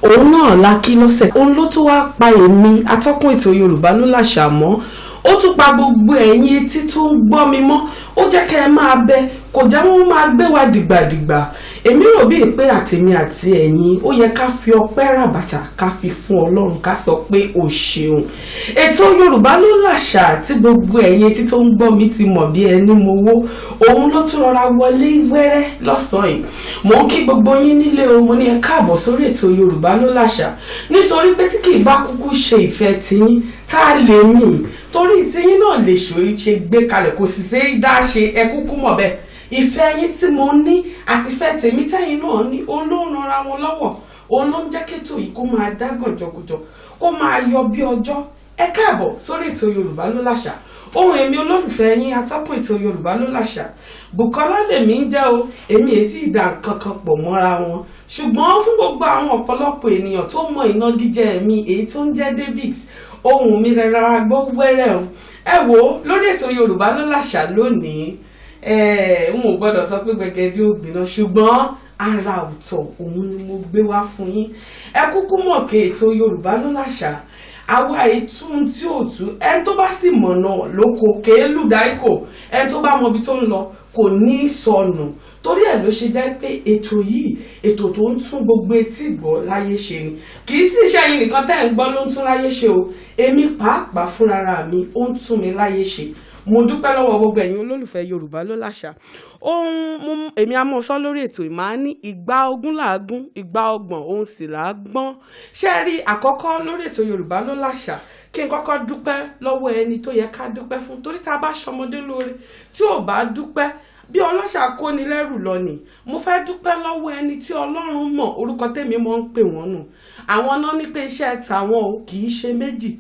òun náà la kí lọ́sẹ̀ òun ló tún wá pa èmi atọ́kùn ètò Yorùbá ló làṣà mọ́ ó tún pa gbogbo ẹ̀yin etí tó ń gbọ́ mi mọ́ ó jẹ́ kẹ́ ẹ máa bẹ kò jẹ́ wọ́n máa gbé wa dìgbàdìgbà èmi rò bíi pé àtèmi àti ẹ̀yin ó yẹ ká fi ọpẹ́ ràbàtà ká fi fún Ọlọ́run ká sọ pé o ṣeun ètò Yorùbá ló làṣà tí gbogbo ẹ̀yin etí tó ń gbọ́ mi ti mọ̀ bí ẹni mowó òun ló tún rọra wọlé wẹ́rẹ́ lọ́sàn-án yìí mò ń kí gbogbo yín nílé o mo ní ẹ káàbọ̀ sórí ètò Yorùbá ló làṣà nítorí pé tí kì í bá kúkú ṣe ìfẹ́ tiyín tá a lè mí torí tiyín náà lè ṣe gbé kalẹ̀ kò sì ṣe é dá ṣe ẹ kúkú mọ̀ bẹ́ẹ̀ ìfẹ́ yín tí mo ní àti ìfẹ́ tèmi tẹ́yin náà ní òun ló ń ranra wọn lọ́wọ́ òun ló ń jẹ́ kétò yìí kó máa dá gànjọgànjọ kó máa yọ bí ọjọ́ ẹ káàbọ̀ sórí ètò Yorùbá ló làṣà ohun èmi olólùfẹ́ yín atọ́kùn ètò Yorùbá ló làṣà Bùkọ́lá lèmi ń jẹ́ o èmi èsì ìdá kankan pọ̀ mọ́ra wọn ṣùgbọ́n fún gbogbo àwọn ọ̀pọ̀lọpọ̀ ènìyàn tó mọ ìnagijẹ mi èyí tó ń jẹ́ David ohun mi rẹ̀ rárá gbọ́ wẹ́rẹ́ o ẹ wò lórí ètò Yorùbá ló làṣà lónìí n ò gbọ́dọ̀ sọ pé gbẹgẹdí ògbìnà ṣùgbọ́n ara ọ̀tọ̀ òun ni mo gbé wá fún yín ẹ kúkú mọ̀ pé ètò Yorùbá ló làṣà àwa ìtún tí ò tú ẹni tó bá sì mọ̀nà lóko kéélù dáìkò ẹni tó bá mọbi tó ń lọ kò ní sọnù torí ẹ̀ ló ṣe jẹ́ pé ètò yìí ètò tó ń tún gbogbo etí gbọ́ láyé ṣe ni kì í sì ṣe ẹ̀yin nìkan tẹ́ ń gbọ́ ló ń tún láyé ṣe o èmi pàápàá fúnra mi ó ń tún mi láyé ṣe mo dúpẹ́ lọ́wọ́ gbogbo ẹ̀yin olólùfẹ́ Yorùbá ló làṣà èmi a mọ̀ sọ lórí ètò ìmáà ní ìgbà ogún làágún ìgbà ọgbọ̀n òun sì làágbọ́n ṣé ẹ rí àkọ́kọ́ lórí ètò Yorùbá ló làṣà kí n kọ́kọ́ dúpẹ́ lọ́wọ́ ẹni tó yẹ ká dúpẹ́ fún torí tá a bá ṣọmọdé lóore tí ò bá dúpẹ́ bí ọlọ́ṣà kó ni lẹ́rù lọ ni mo fẹ́ dúpẹ́ lọ́wọ́ ẹni tí Ọlọ́run mọ̀ orúkọ tèmi mọ̀ ń pè wọ́n nù àwọn náà ní pé iṣẹ́ tàwọn ò kì í ṣe méjì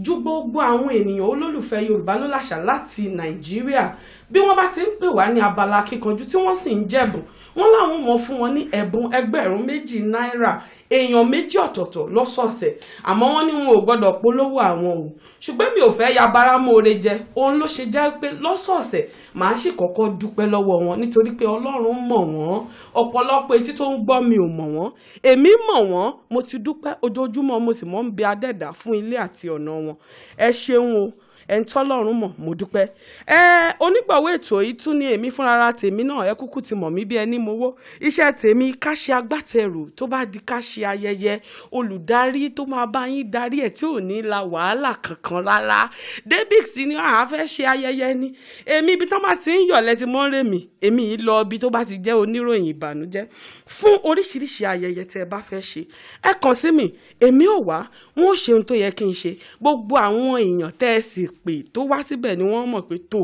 ju gbogbo àwọn ènìyàn olólùfẹ́ Yorùbá ló làṣà láti Nàìjíríà bí wọ́n bá ti ń pè wá ní abala kíkanjú tí wọ́n sì ń jẹ̀bùn wọ́n láwọn mọ̀ fún wọn ní ẹ̀bùn $2,000 náírà èèyàn méjì ọ̀tọ̀ọ̀tọ̀ lọ́sọ̀ọ̀sẹ̀ àmọ́ wọ́n ní wọn ò gbọ́dọ̀ polówó àwọn o ṣùgbọ́n mi ò fẹ́ ya bara mọ́re jẹ òun ló ṣe jẹ́ pé lọ́sọ̀ọ̀sẹ̀ màá sì kọ́kọ́ dúpẹ́ lọ́wọ́ wọn nítorí pé Ọlọ́run mọ̀ wọ́n ọ̀pọ̀lọpọ̀ etí tó ń gbọ́ mi ò mọ̀ wọ́n èmi mọ̀ wọ́n mo ti dúpẹ́ ojoojúmọ́ mo sì mọ̀ ń bẹ adẹ́dà fún ilé àti ọ̀nà wọn ẹ ṣeun o ẹni tọ́lọ́run mọ̀ mo dúpẹ́ onígbọ̀wọ́ ètò yìí tún ní èmi fúnra tèmi náà ẹ kúkú ti mọ̀ mí bí ẹni mowó iṣẹ́ tèmi ká ṣe agbátẹrù tó bá di ká ṣe ayẹyẹ olùdarí tó máa bá yín darí ẹ̀ tí ò ní la wàhálà kankan rárá David sí ni àá fẹ́ ṣe ayẹyẹ ni èmi ibi tó bá ti ń yọ̀ lẹ́tí mọ́ rè mí èmi yìí lọ ibi tó bá ti jẹ́ oníròyìn ìbànújẹ́ fún oríṣiríṣi ayẹyẹ tẹ́ ẹ bá fẹ́ ṣe ẹ kàn sí mi èmi ò wá wọn ò ṣe ohun tó yẹ kí n ṣe gbogbo àwọn èèyàn tẹ́ ẹ sì pé tó wá síbẹ̀ ni wọ́n mọ̀ pé tó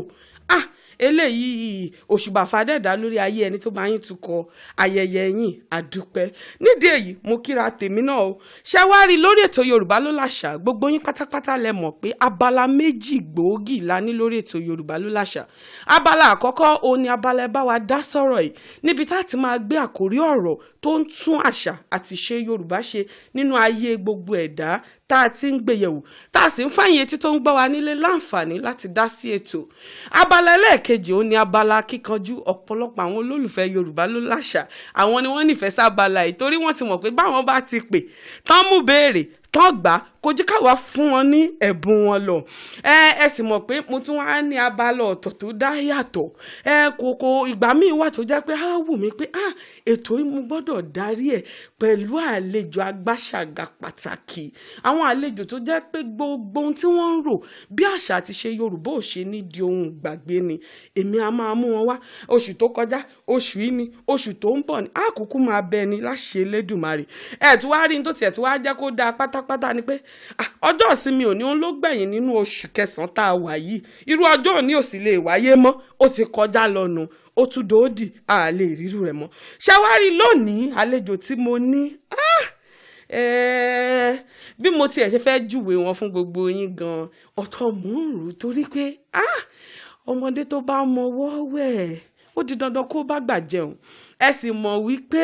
eléyìí òṣùbà fàdẹ́dà lórí ayé ẹni tó bá yín tukọ̀ ayẹyẹ yín àdúpẹ́ nídìí èyí mo kíra tèmi náà o ṣé wá rí lórí ètò Yorùbá ló làṣà gbogbo yín pátápátá lẹ mọ̀ pé abala méjì gbòógì la ní lórí ètò Yorùbá ló làṣà abala àkọ́kọ́ òun ni abala ẹ bá wa dá sọ̀rọ̀ yìí níbi tá a ti máa gbé àkórí ọ̀rọ̀ tó ń tún àṣà àti ṣe Yorùbá ṣe nínú ayé gbogbo ẹ̀dá tá a ti ń gbéyẹ̀wò tá a sì ń fàyè etí tó ń gbọ́ wa nílé láǹfààní láti dá sí ètò abala ẹlẹ́ẹ̀kejì ó ní abala kíkanjú ọ̀pọ̀lọpọ̀ àwọn olólùfẹ́ Yorùbá ló làṣà àwọn ni wọ́n nífẹ̀ẹ́ sábala yìí torí wọ́n ti mọ̀ pé báwọn bá ti pè tán mú béèrè tán gbà kò jí káwa fún wọn ní ẹ̀bùn wọn lọ ẹ sì mọ̀ pé mo tún wá ní abala ọ̀tọ̀ tó dá yàtọ̀ kò ìgbà míì wà tó jẹ́ pé á wù mí pé ètò yìí mo gbọ́dọ̀ darí ẹ̀ pẹ̀lú àlejò agbáṣàgà pàtàkì àwọn àlejò tó jẹ́ pé gbogbo ohun tí wọ́n ń rò bí àṣà àti ṣe Yorùbá ò ṣe ní di ohun gbàgbé ni èmi a máa mú wọn wá oṣù tó kọjá oṣù yìí ni oṣù tó ń bọ̀ ni àkókò máa bẹ ni láṣẹ Elédùmarè tí wàá rí ní tó tiẹ̀ tí wàá jẹ́ kó dáa pátápátá ni pé ọjọ́ ìsinmi òní òun ló gbẹ̀yìn nínú oṣù kẹsàn-án tá a wà yìí irú ọjọ́ òní ò sì lè wáyé mọ́ ó ti kọjá lọ́nu ó tún dòódì a lè rírú rẹ̀ mọ́ ṣàwárí lónìí àlejò tí mo ní bí mo tiẹ̀ ṣe fẹ́ júwe wọn fún gbogbo yín gan ọ̀tọ̀ mò ń rò torí pé ọmọdé tó bá mọwọ́ wẹ̀ ó di dandan kó bá gbà jẹun ẹ sì mọ̀ wípé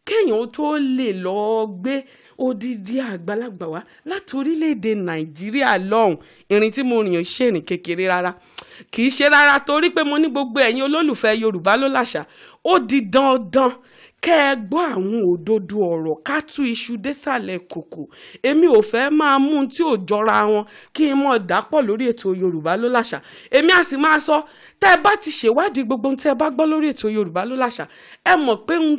kéèyàn tó lè lọ gbé odidi àgbàlagbà wá láti orílẹ̀-èdè Nàìjíríà lọ́hùn ìrìn tí mo rìn ṣe ìrìn kékeré rárá kì í ṣe rárá torí pé mo ní gbogbo ẹ̀yin olólùfẹ́ Yorùbá ló làṣà ó di dandan kẹ́ ẹ gbọ́ àwọn òdodo ọ̀rọ̀ ká tú iṣu désàlẹ̀ kòkò. Èmi ò fẹ́ máa mú un tí ò jọra wọn kí n mọ̀ dápọ̀ lórí ètò Yorùbá ló láṣà. Èmi á sì máa sọ tẹ́ ẹ bá ti ṣèwádìí gbogbo ohun tẹ́ ẹ bá gbọ́ lórí ètò Yorùbá ló láṣà, ẹ mọ̀ pé ohun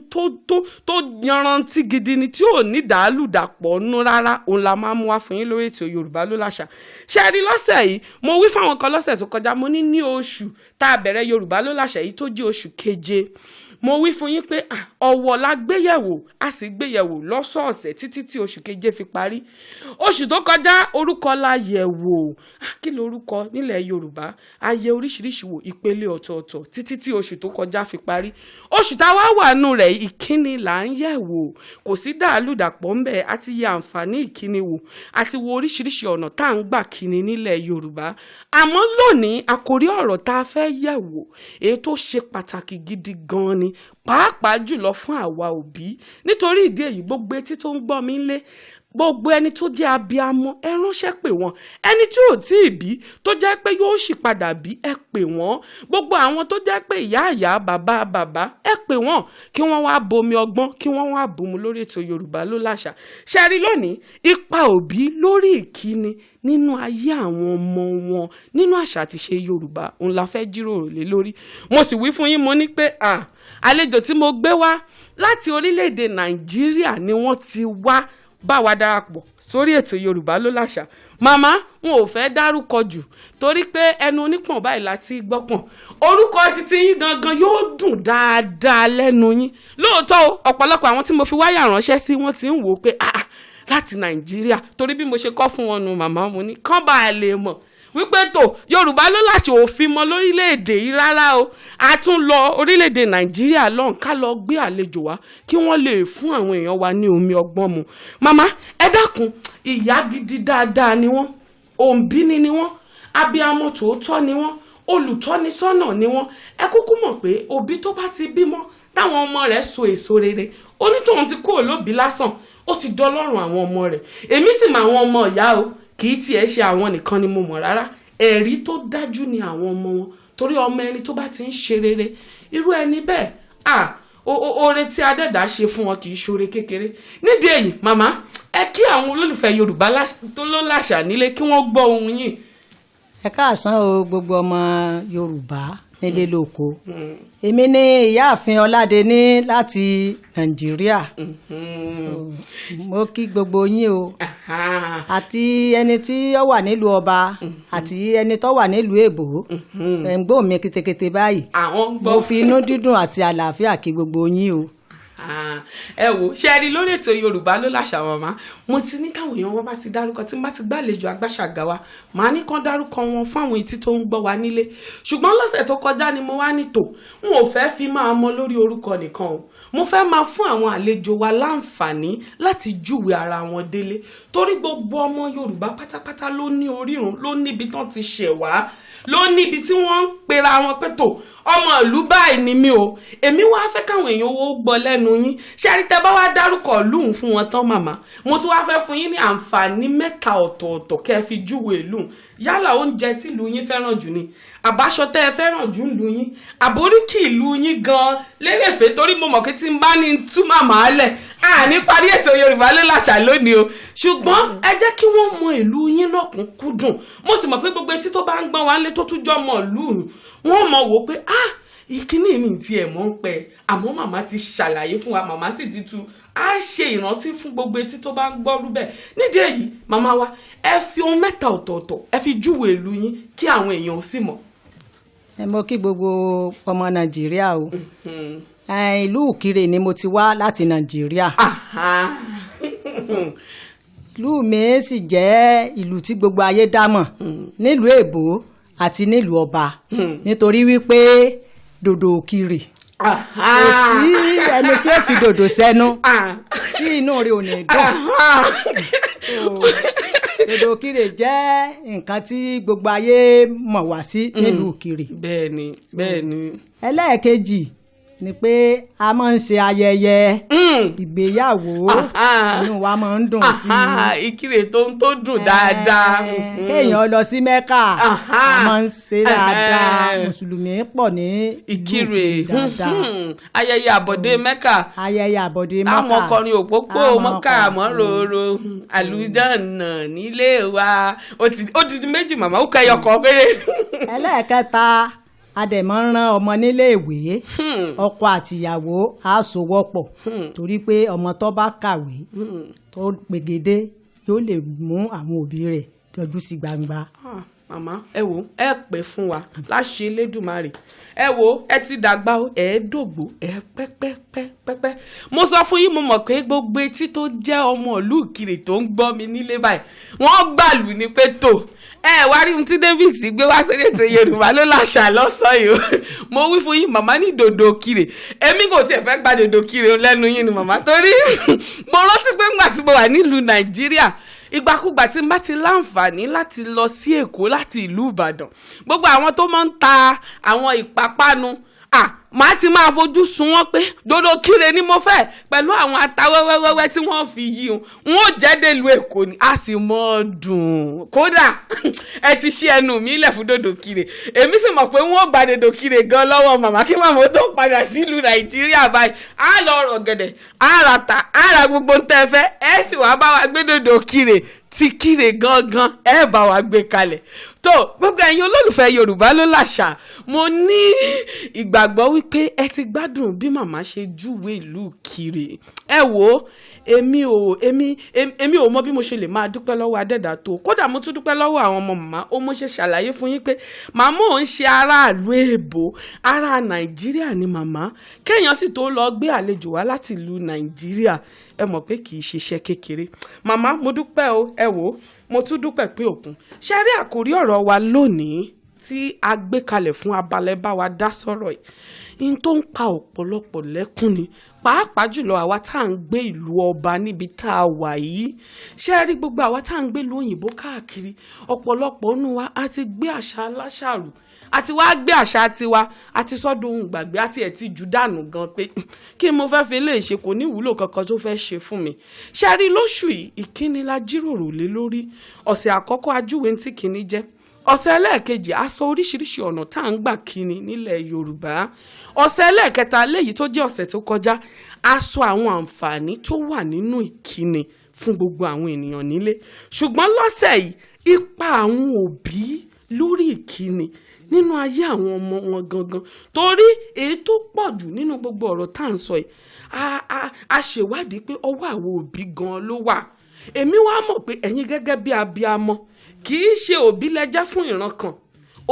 tó yanrantí gidi ni tí ò ní dàálùdàpọ̀ nú rárá, òun la máa mú wá fún yín lórí ètò Yorùbá ló láṣà. Ṣé ẹ rí lọ́sẹ̀ yìí mo wí fáwọn kan lọ́sẹ̀ tó kọjá, mo ní oṣù tá a bẹ̀rẹ̀ Yorùbá ló láṣà yìí tó jẹ́ oṣù keje, mo wí fún yín pé ọ̀wọ̀ la gbéyẹ̀wò, a sì gbéyẹ̀wò lọ́sọ̀ọ̀sẹ̀ títí tí oṣù keje fi parí. Oṣù tó kọjá orúkọ la yẹ̀wò, kí lorúkọ nílẹ̀ Yorùbá, a yẹ oríṣiríṣi wò ìpele ọ̀tọ̀ọ̀tọ̀ títí tí oṣù tó kọjá fi parí. Oṣù tá a wá wà nù rẹ̀ ìkíni là ń yẹ̀wò, kò sí dàálùdàpọ̀ ń bẹ̀, àti yẹ àǹfààní ìkíni wò, àti wo oríṣiríṣi ọ̀nà tá à ń gbà kíni nílẹ̀ Yorùbá. Àmọ́ lónìí àkòrí ọ̀rọ̀ tá a fẹ́ yẹ̀wò èyí tó ṣe pàtàkì gidi gan ni, pàápàá jùlọ fún àwa òbí. Nítorí ìdí èyí gbogbo etí tó ń gbọ́ mi lé, gbogbo ẹni tó jẹ́ abiyamọ ẹ ránṣẹ́ pè wọ́n, ẹni tí ò tí ì bí tó jẹ́ pé yóò sì padà bí ẹ pè wọ́n, gbogbo àwọn tó jẹ́ pé ìyá bàbá ẹ pè wọ́n kí wọ́n wá bomi ọgbọ́n, kí wọ́n wá bùnmu lórí ètò Yorùbá ló láṣà. Ṣé rí lónìí ipa òbí lórí ìkíni nínú ayé àwọn ọmọ wọn nínú àṣà àti ṣe Yorùbá, òun la fẹ́ jíròrò lé lórí. Mo sì wí fún yín, mo ní pé àlejò tí mo gbé wá láti orílẹ̀-èdè Nàìjíríà ni wọ́n ti wá bá wa darapọ̀ sórí ètò Yorùbá ló láṣà. Màmá wọn ò fẹ́ dárúkọ jù torí pé ẹnu onípọ̀n báyìí láti gbọ́pọ̀n. Orúkọ títí yín gangan yóò dùn dáadáa lẹ́nu yín. Lóòótọ́ ọ̀pọ̀lọpọ̀ àwọn tí mo fi wáyà ránṣẹ́ sí wọ́n ti ń wò ó pé láti Nàìjíríà, torí bí mo ṣe kọ́ fún wọn nu màmá mo ní kán bá a lè mọ̀ wípé tó Yorùbá ló láṣà òfin mọ́ lórílẹ̀‐èdè yìí rárá o. A tún lọ orílẹ̀‐èdè Nàìjíríà lọ́hùn ká lọ gbé àlejò wá kí wọ́n lè fún àwọn èèyàn wa ní omi ọgbọ́n mu. Màmá ẹ dákun, ìyá gidi dáadáa ni wọ́n, òǹbíní ni wọ́n, abiyamọ tòótọ́ ni wọ́n, olùtọ́nisọ́nà ni wọ́n. Ẹ kúkú mọ̀ pé òbí tó bá ti bímọ táwọn ọmọ rẹ̀ so èso rere, onítọ̀hún ti kó olóbí lásán, ó ti dọlọ́run àwọn ọmọ rẹ̀. Èmi sì mọ àwọn ọmọ ìyá o, kì í tiẹ̀ ṣe àwọn nìkan ni mo mọ̀ rárá, ẹ̀rí tó dájú ni àwọn ọmọ wọn, torí ọmọ ẹni tó bá ti ń ṣe rere irú ẹni bẹ́ẹ̀ oore tí adẹ́dà ṣe fún wọn kì í ṣoore kékeré. Nídìí èyí màmá ẹ kí àwọn olólùfẹ́ Yorùbá tó ló láṣà nílé kí wọ́n gbọ́ ohun yín. Ẹ káàsán o gbogbo ọmọ Yorùbá nílé lóko. Èmi ni ìyáàfin Ọládẹni láti Nàìjíríà. Mo kí gbogbo yín o, àti ẹni tí ó wà nílùú ọba àti ẹni tó wà nílùú èbó, ẹ̀ ń gbọ́ mi kétékété báyìí. Mo fi inú dídùn àti àlàáfíà kí gbogbo yín o. Ẹ wò ṣe ẹ rí lórí ètò Yorùbá ló láṣà màmá, mo ti ní káwọn èèyàn wọn bá ti dárúkọ, tí n bá ti gbàlejò Agbáṣàgà wa màá ní kán dárúkọ wọn fún àwọn etí tó ń gbọ́ wa nílé. Ṣùgbọ́n lọ́sẹ̀ tó kọjá ni mo wá ní tò n ò fẹ́ fi máa mọ lórí orúkọ nìkan o, mo fẹ́ máa fún àwọn àlejò wa láǹfààní láti júwe ara wọn délé, torí gbogbo ọmọ Yorùbá pátápátá ló ní orírun, ló níbi tán ti ṣẹ̀ wá, ló níbi tí wọ́n ń pera wọn pé tó ọmọ ìlú báyìí ni mí o. Èmi wá fẹ́ káwọn èèyàn owó gbọ́ lẹ́nu yín. Ṣé ẹ rí tẹ́ bá wá dárúkọ lùhùn fún wọn tán màmá, mo tún wá fẹ́ fún yín ní àǹfààní 3 ọ̀tọ̀ọ̀tọ̀ kẹ́ fi júwe lùhùn. Yálà oúnjẹ tí ìlú yín fẹ́ràn jù ni, àbáṣọ tẹ́ ẹ fẹ́ràn jù ìlú yín, àbóríkì ìlú yín gan lérèfé, torí mo mọ̀ pé tí n bá ní tú màmá lẹ̀ ní parí ètò Yorùbá ló láṣà lónìí o. Ṣùgbọ́n ẹ jẹ́ kí wọ́n mọ ìlú yín lọ́kùnkúndùn. Mo sì mọ̀ pé gbogbo etí tó bá ń gbọ́n wá lé tó tún jọ mọ̀ ìlú wọ́n mọ̀ wò pé ìkíní mi ti ẹ̀ mọ́ ń pẹ́, àmọ́ màmá ti ṣàlàyé fún wa, màmá sì ti tu á ṣe ìrántí fún gbogbo etí tó bá ń gbọ́rú bẹ́ẹ̀. Nídìí èyí màmá wa ẹ fi ohun 3 ọ̀tọ̀ọ̀tọ̀ ẹ fi júwe ìlú yín kí àwọn èèyàn sì mọ̀. Mo kí gbogbo ọmọ Nàìjíríà o. Ìlú Ìkirè ni mo ti wá láti Nàìjíríà. Ìlú mi sì jẹ́ ìlú tí gbogbo ayé dámọ̀ nílùú èbó àti nílùú ọba, nítorí wípé dòdò Ìkirè kò sí ẹni tí ó fi dòdò sẹ́nu tí inú rẹ̀ ò ní dùn. Dòdò Ìkirè jẹ́ nǹkan tí gbogbo ayé mọ̀ wá sí nílùú Ìkirè. Bẹ́ẹ̀ni. Ẹlẹ́ẹ̀kejì ni pé a máa ń ṣe ayẹyẹ ìgbéyàwó inú wa máa ń dùn sí i. ìkirè tó dùn dáadáa. kéèyàn lọ sí mẹ́kà a máa ń ṣe dáadáa mùsùlùmí pọ̀ ní ìkirè dáadáa. ayẹyẹ àbọ̀dé mẹ́kà. ayẹyẹ àbọ̀dé mẹ́kà. àwọn ọkọrin òpópó mọ́kà mọ́ròrò àlùjánnà nílé wa ó ti di méjì màmá ó kẹyọ kan péré. ẹlẹ́ẹ̀kẹta adẹ̀mọ́ rán ọmọ nílé ìwé ọkọ àtìyàwó á sowọ́pọ̀ torí pé ọmọ tó bá kàwé tó pegedé yóò lè mú àwọn òbí rẹ̀ yọjú sí gbangba. màmá ẹ wo ẹ pẹ́ fún wa láṣẹ Elédùmarè ẹ wo ẹ ti dàgbà ẹ dògbò ẹ pẹ́pẹ́pẹ́pẹ́ mo sọ fún yín mo mọ̀ pé gbogbo etí tó jẹ́ ọmọ ìlú Ìkirè tó ń gbọ́ mi nílé báyìí wọ́n gbàlù ní pé tó ẹ wá rí ohun tí David gbé wá sórí ètò Yorùbá Lo'l'asa lọ́sàn-án yìí mo wí fún yín màmá ní dòdò Ìkirè èmi kò tiẹ̀ fẹ́ gba dòdò Ìkirè lẹ́nu yín ni màmá torí mo rántí pé ńgbà tí mo wà nílùú Nàìjíríà ìgbàkúgbà tí n bá ti láǹfààní láti lọ sí Èkó láti ìlú Ìbàdàn gbogbo àwọn tó máa ń ta àwọn ìpápánu màá ti máa fojú sun wọn pé dòdò Ìkirè ni mo fẹ́ pẹ̀lú àwọn ata wẹ́wẹ́wẹ́wẹ́ tí wọ́n fi yí o wọn ò jẹ́ dèlú Èkó ni a sì mọ́ dùn kódà ẹ ti ṣí ẹnu mi lẹ̀ fún dòdò Ìkirè èmi sì mọ̀ pé wọ́n ò gba dòdò Ìkirè gan lọ́wọ́ màmá kí màmá tó padà sílùú Nàìjíríà báyìí á lọ rọ̀ gẹ̀dẹ̀ á ra ta á ra gbogbo ntẹ́ fẹ́ ẹ sì wá bá wa gbé dòdò Ìkirè ti Ìkirè gangan ẹ bá wa gbé kalẹ̀ tó gbogbo ẹ̀yin olólùfẹ́ Yorùbá Lo'l'asa mo ní ìgbàgbọ́ wípé ẹ ti gbádùn bí màmá ṣe júwe ìlú Ìkirè ẹ wò èmi ò mọ bí mo ṣe lè máa dúpẹ́ lọ́wọ́ adẹ́dà tó kódà mo tún dúpẹ́ lọ́wọ́ àwọn ọmọ màmá ó mo ṣe ṣàlàyé fún yín pé màmá ò ń ṣe aráàlú èèbó ará Nàìjíríà ni màmá kéèyàn sì tó lọ gbé àlejò wá láti ìlú Nàìjíríà ẹ mọ̀ pé kì í ṣiṣẹ́ kékeré màmá mo dúpẹ́ o ẹ wò mo tún dúpẹ́ pé òkun ṣe rí àkórí ọ̀rọ̀ wa lónìí tí a gbé kalẹ̀ fún abalẹ̀ bá wa dá sọ̀rọ̀ yìí n tó ń pa ọ̀pọ̀lọpọ̀ lẹ́kún ni pàápàá jùlọ àwa tá à ń gbé ìlú ọba níbi tá a wà yìí ṣe rí gbogbo àwa tá à ń gbé ìlú òyìnbó káàkiri ọ̀pọ̀lọpọ̀ nínú wa a ti gbé àṣà aláṣàrù àti wá gbé àṣà tiwa àti sọ́dún ohun gbàgbé àti ẹ̀ ti jù dànù gan pé kí mo fẹ́ fi lè ṣe kò ní ìwúlò kankan tó fẹ́ ṣe fún mi ṣe rí lóṣù yìí ìkíni la jíròrò lé lórí ọ̀sẹ̀ àkọ́kọ́ ajúwe tí kìíní jẹ́ ọ̀sẹ̀ ẹlẹ́ẹ̀kejì a sọ oríṣiríṣi ọ̀nà tá à ń gbà kíni nílẹ̀ Yorùbá ọ̀sẹ̀ ẹlẹ́ẹ̀kẹta léyìí tó jẹ́ ọ̀sẹ̀ tó kọjá a sọ àwọn àǹfààní tó wà nínú ìkíni fún gbogbo àwọn ènìyàn nílé ṣùgbọ́n lọ́sẹ̀ yìí ipa àwọn òbí lórí ìkíni nínú ayé àwọn ọmọ wọn gangan torí èyí tó pọ̀ jù nínú gbogbo ọ̀rọ̀ tá à ń sọ yìí a ṣèwádìí pé ọwọ́ àwọn òbí gan ló wà èmi wá mọ̀ pé ẹ̀yin gẹ́gẹ́ bí abiyamọ kì í ṣe òbí lẹ́jẹ́ fún ìran kan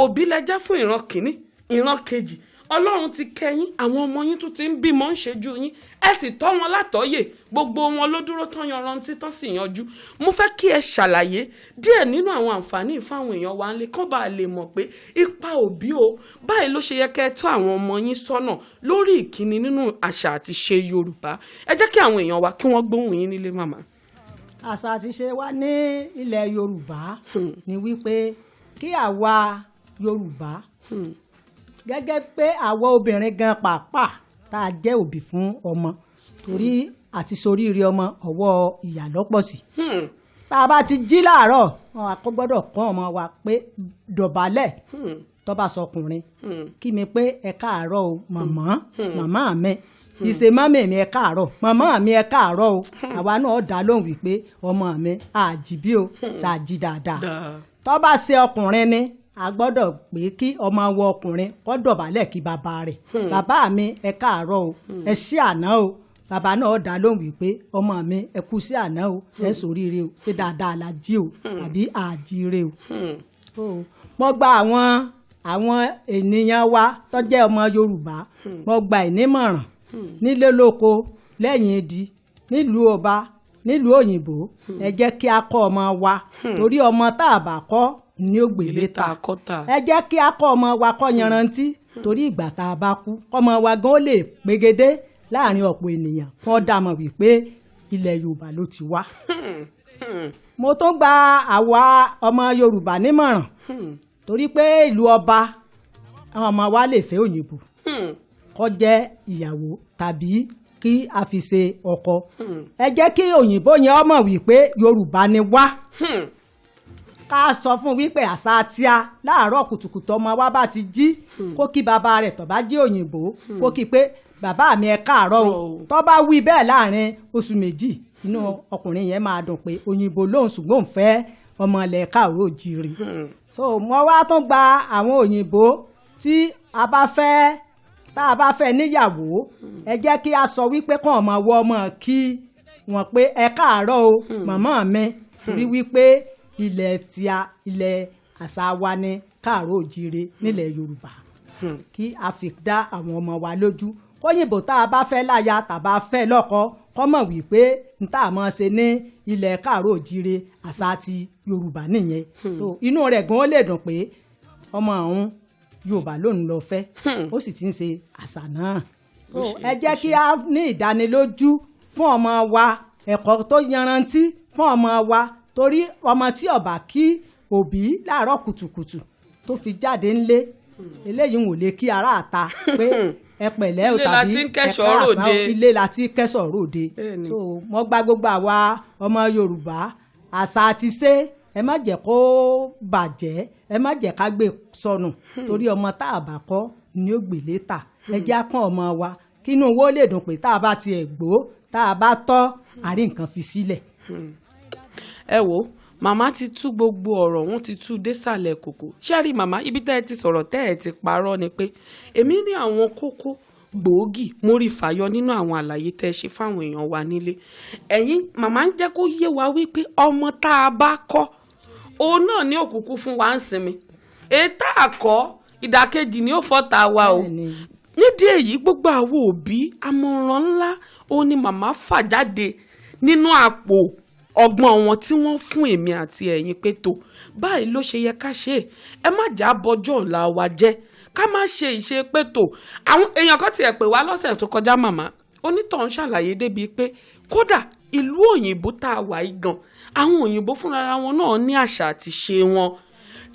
òbí lẹ́jẹ́ fún ìran kìíní ìran kejì Ọlọ́run ti kẹ́yìn àwọn ọmọ yín tún ti ń bímọ ń ṣẹ́jú yín ẹ sì tọ́ wọn látọ̀ọ́yè gbogbo wọn ló dúró tán yanrantí tán sì yanjú mo fẹ́ kí ẹ ṣàlàyé díẹ̀ nínú àwọn àǹfààní fáwọn èèyàn wa ńlẹ̀ kán bá lè mọ̀ pé ipa òbí o báyìí ló ṣe yẹ kẹ́ ẹ tọ́ àwọn ọmọ yín sọ́nà lórí ìkíni nínú àṣà àti ṣe Yorùbá ẹ jẹ́ kí àwọn èèyàn wa kí wọ́n gbóhùn yín nílé màmá. àṣà àti ṣe wa ní ilẹ̀ Yorùbá ni wípé kí àwa Yorùbá gẹ́gẹ́ pé àwọn obìnrin gan pàápàá tá a jẹ́ òbí fún ọmọ torí àti soríire ọmọ ọwọ́ ìyá lọ́pọ̀ sí. tá a bá ti jí láàárọ̀ wọn a kò gbọ́dọ̀ kọ́ ọmọ wa pé dọ̀bálẹ̀ tó bá sọkùnrin kí mi pé ẹ káàárọ̀ o màmá mi ìṣe mọ́mì mi ẹ káàárọ̀ màmá mi ẹ káàárọ̀ o àwa náà dá lóhùn wípé ọmọ mi àjìbí o ṣàjì dáadáa tó bá ṣe ọkùnrin ni a gbọ́dọ̀ pé kí ọmọ wọ ọkùnrin kó dọ̀bálẹ̀ kí bàbá rẹ̀ bàbá mi ẹ káàárọ̀ o ẹ ṣí àná o bàbá náà dá lóhùn wípé ọmọ mi ẹ kú sí àná o ẹ ṣoríire o ṣe dáadáa la jí o àbí àjíire o. mo gba àwọn ènìyàn wa tó jẹ́ ọmọ Yorùbá mo gba ìnímọ̀ràn nílé lóko lẹ́yìn odi nílùú ọba nílùú òyìnbó ẹ jẹ́ kí a kọ́ ọmọ wa torí ọmọ tá a bá kọ́ ní ògbélé ta ẹ jẹ́ kí a kọ́ ọmọ wa kọ́ yanrantí torí ìgbà tá a bá kú ọmọ wa gan ó lè pegedé láàrin ọ̀pọ̀ ènìyàn kọ́ dàmọ̀ wípé ilẹ̀ Yorùbá ló ti wá. mo tún gba àwa ọmọ Yorùbá nímọ̀ràn torí pé ìlú ọba àwọn ọmọ wa lè fẹ́ òyìnbó kó jẹ́ ìyàwó tàbí kí a fi ṣe ọkọ. ẹ jẹ́ kí òyìnbó yẹn ọmọ wípé Yorùbá ni wá. ká sọ fún wípé àṣà tíá láàárọ̀ kùtùkùtù ọmọ wa bá ti jí kó kí bàbá rẹ̀ tó bá jí òyìnbó kó kí pé bàbá mi ẹ káàárọ̀ o tó bá wí bẹ́ẹ̀ láàrin oṣù méjì inú ọkùnrin yẹn máa dùn pé òyìnbó lòun ṣùgbọ́n òun fẹ́ ọmọ ilẹ̀ káàárọ̀ òjíire. so mo wá tún gba àwọn òyìnbó tí a bá fẹ́ tá a bá fẹ́ níyàwó ẹ jẹ́ kí a sọ wípé kàn ọmọ wọ ọmọ kí wọ́n pé ẹ káàárọ̀ o màmá mi torí wípé ilẹ̀ tíá ilẹ̀ àṣà wa ní káàárọ̀ òjíire nílẹ̀ Yorùbá kí a fi dá àwọn ọmọ wa lójú kóyìnbó tá a bá fẹ́ láya tàbá fẹ́ lọ́kọ kọ́mọ̀ wípé n tá a mọ̀ ṣe ní ilẹ̀ káàárọ̀ òjíire àṣà ti Yorùbá nìyẹn so inú rẹ̀ gan ó lè dùn pé ọmọ ọ̀hún Yorùbá lòun lọ fẹ́ ó sì ti ń ṣe àṣà náà so ẹ jẹ́ kí a ní ìdánilójú fún ọmọ wa ẹ̀kọ́ tó yanrantí fún ọmọ wa torí ọmọ tí ó bá kí òbí láàárọ̀ kùtùkùtù tó fi jáde ńlé eléyìí ń wò lè kí ara àta pé ẹ pẹ̀lẹ́ o tàbí ẹ káàsán ilé láti kẹsàn ròde so mo gba gbogbo àwa ọmọ Yorùbá àṣà àti ṣe ẹ má jẹ́ kó bàjẹ́ ẹ má jẹ́ ká gbé sọnù torí ọmọ tá a bá kọ́ ni ó gbé létà ẹ jẹ́ apọ́n ọmọ wa kínú owó lè dùn pé tá a bá tiẹ̀ gbó tá a bá tọ́ àrí nǹkan fi sílẹ̀. ẹ wo màmá ti tú gbogbo ọ̀rọ̀ wọn ti tú désàlẹ̀ kòkò ṣẹ́rí màmá ibi tẹ́ ẹ ti sọ̀rọ̀ tẹ́ ẹ ti parọ́ ni pé èmi ní àwọn kókó gbòógì mórí fàyọ nínú àwọn àlàyé tẹ́ ẹ ṣe fáwọn èèyàn wa nílé ẹ̀yin màmá ń jẹ́ kó yé wa wípé ọmọ tá a bá kọ́ òun náà ní òkùnkùn fún wa ń sinmi èyí tá a kọ́ ìdàkejì ni ó fọ́ta wa o nídìí èyí gbogbo àwọn òbí àmọ̀ràn ńlá òun ni màmá fà jáde nínú àpò ọgbọ́n wọn tí wọ́n fún èmi àti ẹ̀yin pé tó báyìí ló ṣe yẹ ká ṣe ẹ má jà bọjọ́ ọ̀la wa jẹ́ ká má ṣe ìṣe pé tó àwọn èèyàn kan tiẹ̀ pè wá lọ́sẹ̀ tó kọjá màmá onítọ̀hún ṣàlàyé débi pé kódà ìlú òyìnbó tá a wà yìí gan àwọn òyìnbó fúnra wọn náà ní àṣà àti ṣe wọn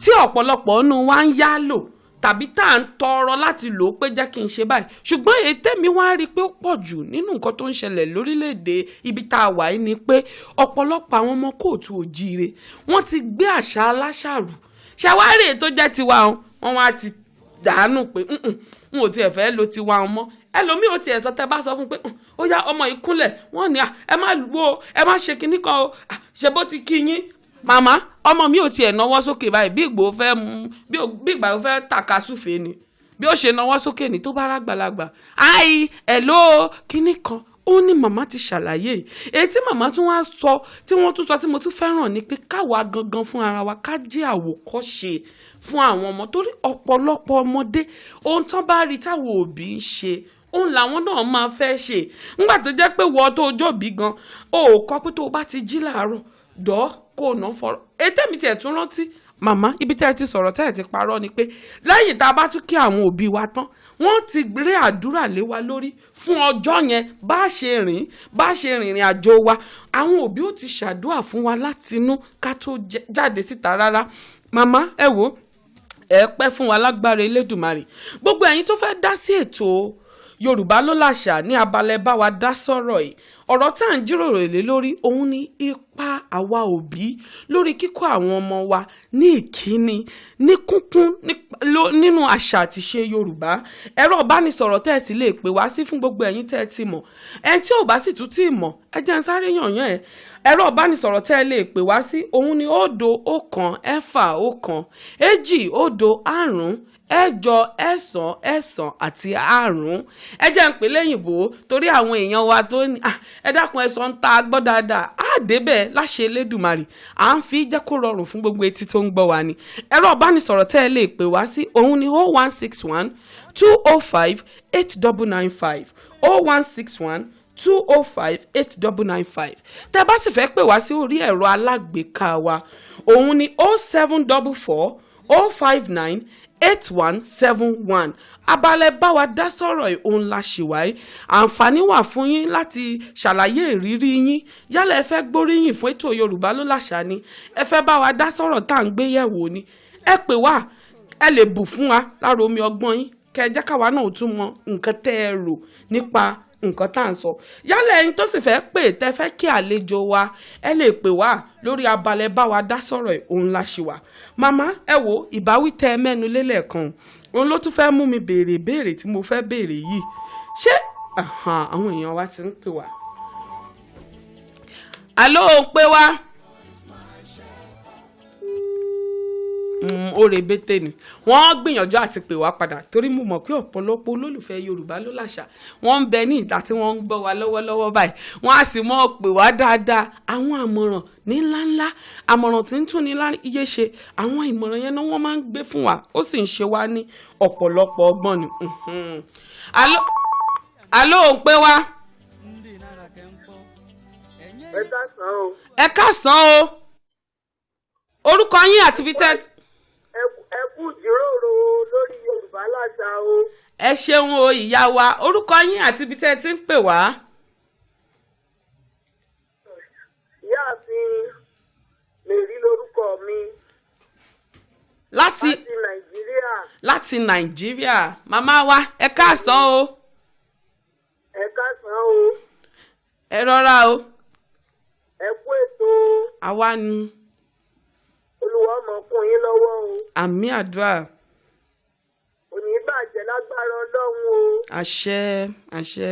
tí ọ̀pọ̀lọpọ̀ nínú wa ń yá lò tàbí tá à ń tọrọ láti lò ó pé jẹ́ kí n ṣe báyìí ṣùgbọ́n èyí tẹ́mi wá rí i pé ó pọ̀ jù nínú nǹkan tó ń ṣẹlẹ̀ lórílẹ̀‐èdè ibi tá a wà yìí ni pé ọ̀pọ̀lọpọ̀ àwọn ọmọ kóòtù òjíire wọ́n ti gbé àṣà aláṣàrù ṣàwárí èyí tó jẹ́ tiwa wọn wá ti dànù pé n ò tiẹ̀ fẹ́ lo tiwa mọ́ ẹlòmíì ò tiẹ̀ sọ tẹ́ bá sọ fún pé ó yá ọmọ ìkúnlẹ̀ wọ́n ní ẹ má wo ẹ má ṣe kinní kan o ṣe bó ti kí yín màmá ọmọ mi ò tiẹ̀ náwó sókè báyìí bí ìgbà ó fẹ́ tàka súfèé ni bí ó ṣe náwó sókè ní tó bá rágbàlagbà àì ẹ̀ ló kinní kan ó ní màmá ti ṣàlàyé èyí tí màmá tún wá sọ tí wọ́n tún sọ tí mo tún fẹ́ràn ni pé káwa gangan fún ara wa ká jẹ́ àwòkọ́ṣe fún àwọn ọmọ torí ọ̀pọ̀lọpọ̀ ọmọdé ohun tán bá rí táwọn òbí ń ṣe òun làwọn náà máa fẹ́ ṣe ńgbà tó jẹ́ pé wọ́n tó jọ̀bí gan o ò kọ́ pé tó o bá ti jí làárọ̀ dọ́ kó o ná fọ́rọ̀ ètè mi tiẹ̀ tún rántí màmá ibi tẹ́ ẹ ti sọ̀rọ̀ tẹ́ ẹ ti parọ́ ni pé lẹ́yìn tá a bá tún kí àwọn òbí wa tán wọ́n ti gbé àdúrà lé wa lórí fún ọjọ́ yẹn bá ṣe rìnrìn àjò wa àwọn òbí ó ti ṣàdúrà fún wa látinú ká tó jáde síta rárá màmá ẹ wò ẹ pẹ́ fún wa lágbára Elédùmarè gbogbo ẹ̀yin tó fẹ́ dá sí ètò Yorùbá Lo'l'asa ní abalẹ̀ bá wa dá sọ̀rọ̀ yìí ọ̀rọ̀ tá à ń jíròrò lé lórí òun ni ipa àwa òbí lórí kíkọ́ àwọn ọmọ wa ní ìkíni ní kúnkún nínú àṣà àti ṣe Yorùbá ẹ̀rọ ìbánisọ̀rọ̀ tẹ́ ẹ sì lè pè wá sí fún gbogbo ẹ̀yin tẹ́ ẹ ti mọ̀ ẹni tí ò bá sì tún tí ì mọ̀ ẹ jẹ́ ń sáré yànyàn ẹ̀ ẹ̀rọ ìbánisọ̀rọ̀ tẹ́ ẹ lè pè wá sí òun ni 0-1-4-1 2-0-5 ẹ̀jọ ẹ̀sán ẹ̀sán àti àrún ẹ jẹ́ ń pè lẹ́yìnbó torí àwọn èèyàn wa tó ní ẹ dákun ẹ̀sán ń ta gbọ́ dáadáa á débẹ̀ láṣẹ Elédùmarè à ń fi jẹ́ kó rọrùn fún gbogbo etí tó ń gbọ́ wa ni ẹ̀rọ ìbánisọ̀rọ̀ tẹ́ ẹ lè pè wá sí òun ni 0161 205 8995 0161 205 8995 tẹ́ bá sì fẹ́ pè wá sí orí ẹ̀rọ alágbèéká wa òun ni 0744 059 8171 abalẹ̀ bá wa dá sọ̀rọ̀ òun la ṣìwáyé àǹfààní wà fún yín láti ṣàlàyé ìrírí yín yálà ẹ fẹ́ gbóríyìn fún ètò Yorùbá Lo'l'asa ni ẹ fẹ́ bá wa dá sọ̀rọ̀ tá à ń gbé yẹ̀wò ni ẹ pè wá ẹ lè bù fún wa lára omi ọgbọ́n yín kẹjá káwa náà tún mọ nǹkan tẹ́ ẹ rò nípa nǹkan tá à ń sọ. yálẹ̀ ẹni tó sì fẹ́ pè tẹ́ fẹ́ kí àlejò wa ẹ lè pè wá lórí abalẹ̀ bá wa dá sọ̀rọ̀ òun la ṣì wà. màmá ẹ wo ìbáwí tẹ́ ẹ mẹ́nu lélẹ̀ kan òun ló tún fẹ́ mú mi béèrè béèrè tí mo fẹ́ béèrè yìí. ṣé àwọn èèyàn wa ti ń pè wá. àló ò ń pè wá. Oore bété ni wọ́n gbìyànjú àti pè wá padà torí mo mọ̀ pé ọ̀pọ̀lọpọ̀ olólùfẹ́ Yorùbá ló làṣà wọ́n ń bẹ ní ìta tí wọ́n ń gbọ́ wa lọ́wọ́lọ́wọ́ báyìí wọ́n á sì mọ̀ pè wá dáadáa àwọn àmọ̀ràn ní ńláńlá àmọ̀ràn tí ń tún ní iye ṣe àwọn ìmọ̀ràn yẹn náà wọ́n máa ń gbé fún wa ó sì ń ṣe wá ní ọ̀pọ̀lọpọ̀ ọgbọ́n ni. àló ò ń pè wá. ẹ káàsán o orúkọ yín àti bí tẹ́tí. ẹ kú ìjíròrò lórí Yorùbá Láṣà o. ẹ ṣeun o ìyá wa orúkọ yín àti ibi tẹ́ ẹ ti ń pè wá. ìyáàfin Mèrí lórúkọ mi. láti Nàìjíríà. láti Nàìjíríà màmá wa ẹ káàsán o. ẹ káàsán o. ẹ rọra o. ẹ kú ètò. àwa ni. Olúwa máa kún yín lọ́wọ́ o. àmì àdúrà. òní bàjẹ́ lágbára Ọlọ́run o. àṣẹ àṣẹ.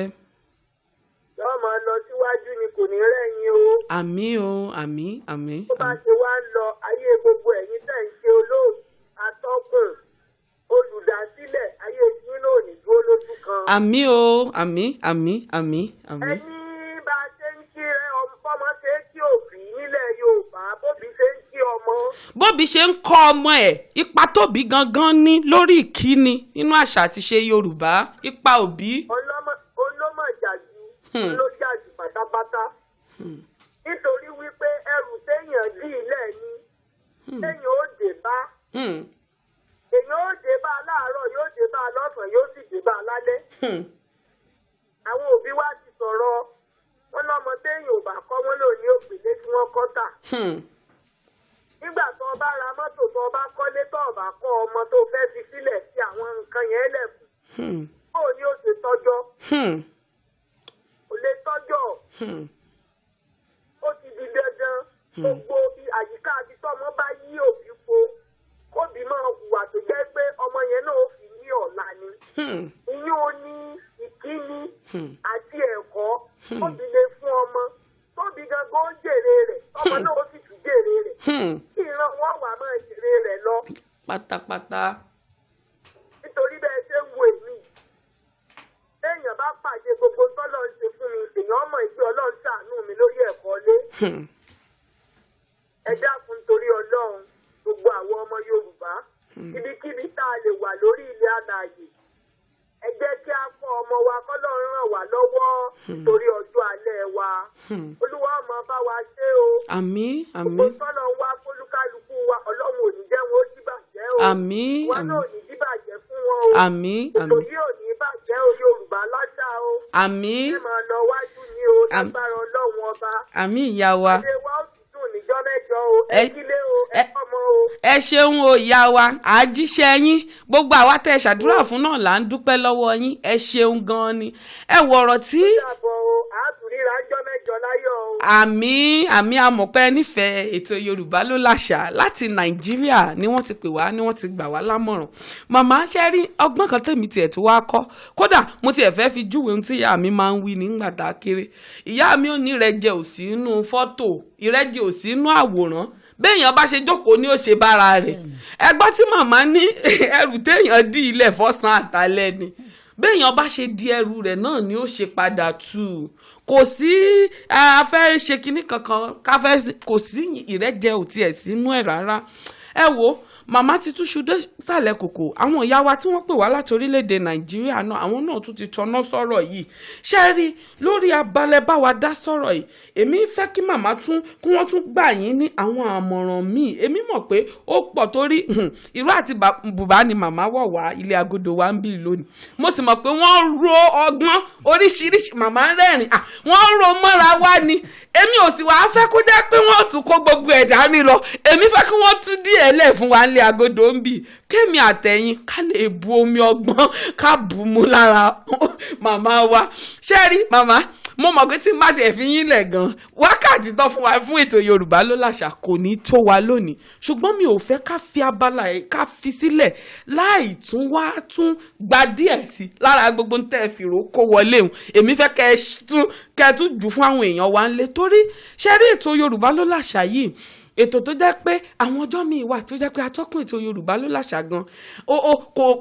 yóò máa lọ síwájú ni kò ní rẹ̀yìn o. àmì o àmì àmì. tó bá ṣe wá ń lọ ayé gbogbo ẹ̀yin tẹ̀ ń ṣe olóòtú atọ́kùn olùdásílẹ̀ ayé tí náà ò ní dúró lójú kan. àmì o àmì àmì àmì àmì. ẹni bá a ṣe ń kí ọmọ ṣe é kí òbí nílẹ̀ Yorùbá bóbi ṣe ń kí ọmọ. bóbi ṣe ń kọ́ ọmọ ẹ̀ ipa tóbi gangan ní lórí ìkíni nínú àṣà àti ṣe Yorùbá ipa òbí. olómọ jàjú ló jàjú pátápátá nítorí wípé ẹrù téèyàn dí ilẹ̀ ni téèyàn ó dé bá èèyàn ó dé bá láàárọ̀ yóò dé bá lọ́sàn-án yóò sì dé bá lálẹ́. àwọn òbí wa ti sọ̀rọ̀ wọn lọ́mọ téèyàn ò bá kọ́ wọn lò ní òpìlẹ̀ tí wọ́n kọ́ tà. nígbà tó o bá ra mọ́tò tó o bá kọ́lé tó o bá kọ́ ọmọ tó o fẹ́ fi sílẹ̀ sí àwọn nǹkan yẹn lẹ̀kùn. bóò ni ó ṣe tọ́jọ́ kò lè tọ́jọ́ ó ti di dandan gbogbo àyíká àti tọ́mọ bá yí òbí po kóbi máa hùwà tó jẹ́ pé ọmọ yẹn náà ó fi ní ọ̀la ni. ìyún ó ní ìkíni àti ẹ̀kọ́ tóbi lè fún ọmọ tóbi gangan ó jèrè rẹ̀ ọmọ náà ó sì tún jèrè rẹ̀ kí ìran wọn wà máa jèrè rẹ̀ lọ. pátápátá. nítorí bẹ́ẹ̀ ṣe ń wo èmi téèyàn bá pàdé gbogbo tọ́lọ́ ń ṣe fún mi èèyàn mọ̀ ìgbé Ọlọ́run ṣàánú mi lórí ẹ̀kọ́ lé. ẹ dákun torí Ọlọ́run gbogbo àwọn ọmọ Yorùbá ibikíbi tá a lè wà lórí ilẹ̀ alààyè ẹ jẹ́ kí a kọ́ ọmọ wa k'Ọlọ́run ràn wá lọ́wọ́ torí ọjọ́ alẹ́ wa. Olúwa máa bá wa ṣe o. àmín àmín. gbogbo tọ́lọ̀ ń wá fólúkálukú wa Ọlọ́run ò ní jẹ́ wọn ó díbàjẹ́ o. àmín wọn náà ò ní díbàjẹ́ fún wọn o. àmín àmín. ètò yìí ò ní bàjẹ́ o Yorùbá Láṣà o. àmín. ṣé máa lọ wájú ni o lágbára Ọlọ́run ọba. àmín ìyá wa. ilé wa ó sì dùn níjọ́ mẹ́jọ o ẹ kílé o ẹ kọ́mọ o. ẹ ṣeun o ìyá wa àjíṣẹ́ yín gbogbo àwa tẹ́ ẹ ṣàdúrà fún náà là ń dúpẹ́ lọ́wọ́ yín ẹ ṣeun gan-an ni ẹ wọ ọ̀rọ̀ tí. àmín àmín amọ̀pẹ́ nífẹ̀ẹ́ ètò Yorùbá ló làṣà láti Nàìjíríà ni wọ́n ti pè wá ni wọ́n ti gbà wá lámọ̀ràn màmá ṣe rí ọgbọ́n kan tèmi tiẹ̀ tó wá kọ́ kódà mo tiẹ̀ fẹ́ fi júwe ohun tí ìyá mi máa ń wí nígbà tá a kéré ìyá mi ò ní ìrẹ́jẹ ò sí inú fọ́tò ìrẹ́jẹ ò sí inú àwòrán béèyàn bá ṣe jókòó ní ó ṣe bára rẹ̀ ẹgbọ́n tí màmá ní ẹrù téèyàn dí ilẹ̀ fọ́sàn àtàlẹ́ ni béèyàn bá ṣe di ẹrù rẹ̀ náà ni ó ṣe padà tù kò sí afẹ́ ṣe kinní kankan kò sí ìrẹ́jẹ ò tiẹ̀ sínú ẹ̀ rárá ẹ wo màmá ti túṣu dé sàlẹ̀ kòkò àwọn ìyá wa tí wọ́n pè wá láti orílẹ̀-èdè Nàìjíríà náà àwọn náà tún ti tọ́ná sọ̀rọ̀ yìí ṣe rí lórí abalẹ̀ bá wa dá sọ̀rọ̀ yìí èmi fẹ́ kí màmá kí wọ́n tún gbà yín ní àwọn àmọ̀ràn míì èmi mọ̀ pé ó pọ̀ torí ìró àti bùbá ni màmá wọ̀ wá ilé agodo wa ń bì lónìí mo sì mọ̀ pé wọ́n ro ọgbọ́n oríṣiríṣi màmá ń rẹ́rìn wọ́n ro mọ́ra wá ni èmi ò sì wá fẹ́ kó jẹ́ pé wọ́n tún kó gbogbo ẹ̀ dání lọ èmi fẹ́ kí wọ́n tún díẹ̀ lẹ̀ fún wa lálẹ́ agodo ń bì kémi àtẹ̀yìn ká lè bu omi ọgbọ́n ká bù mú lára màmá wa ṣé rí màmá mo mọ̀ pé tí má tiẹ̀ fi yín lẹ̀ gan wákàtí tán fún wa fún ètò Yorùbá ló làṣà kò ní tó wa lónìí ṣùgbọ́n mi ò fẹ́ ká fi abala ẹ̀ ká fi sílẹ̀ láì tún wá tún gba díẹ̀ sí lára gbogbo tẹ́ ẹ fìrò kó wọlé hùn èmi fẹ́ kẹ́ ẹ tún jù fún àwọn èèyàn wa ńlẹ̀ torí ṣe rí ètò Yorùbá ló làṣà yìí ètò tó jẹ́ pé àwọn ọjọ́ míì wà tó jẹ́ pé atọ́kùn ètò Yorùbá ló làṣà gan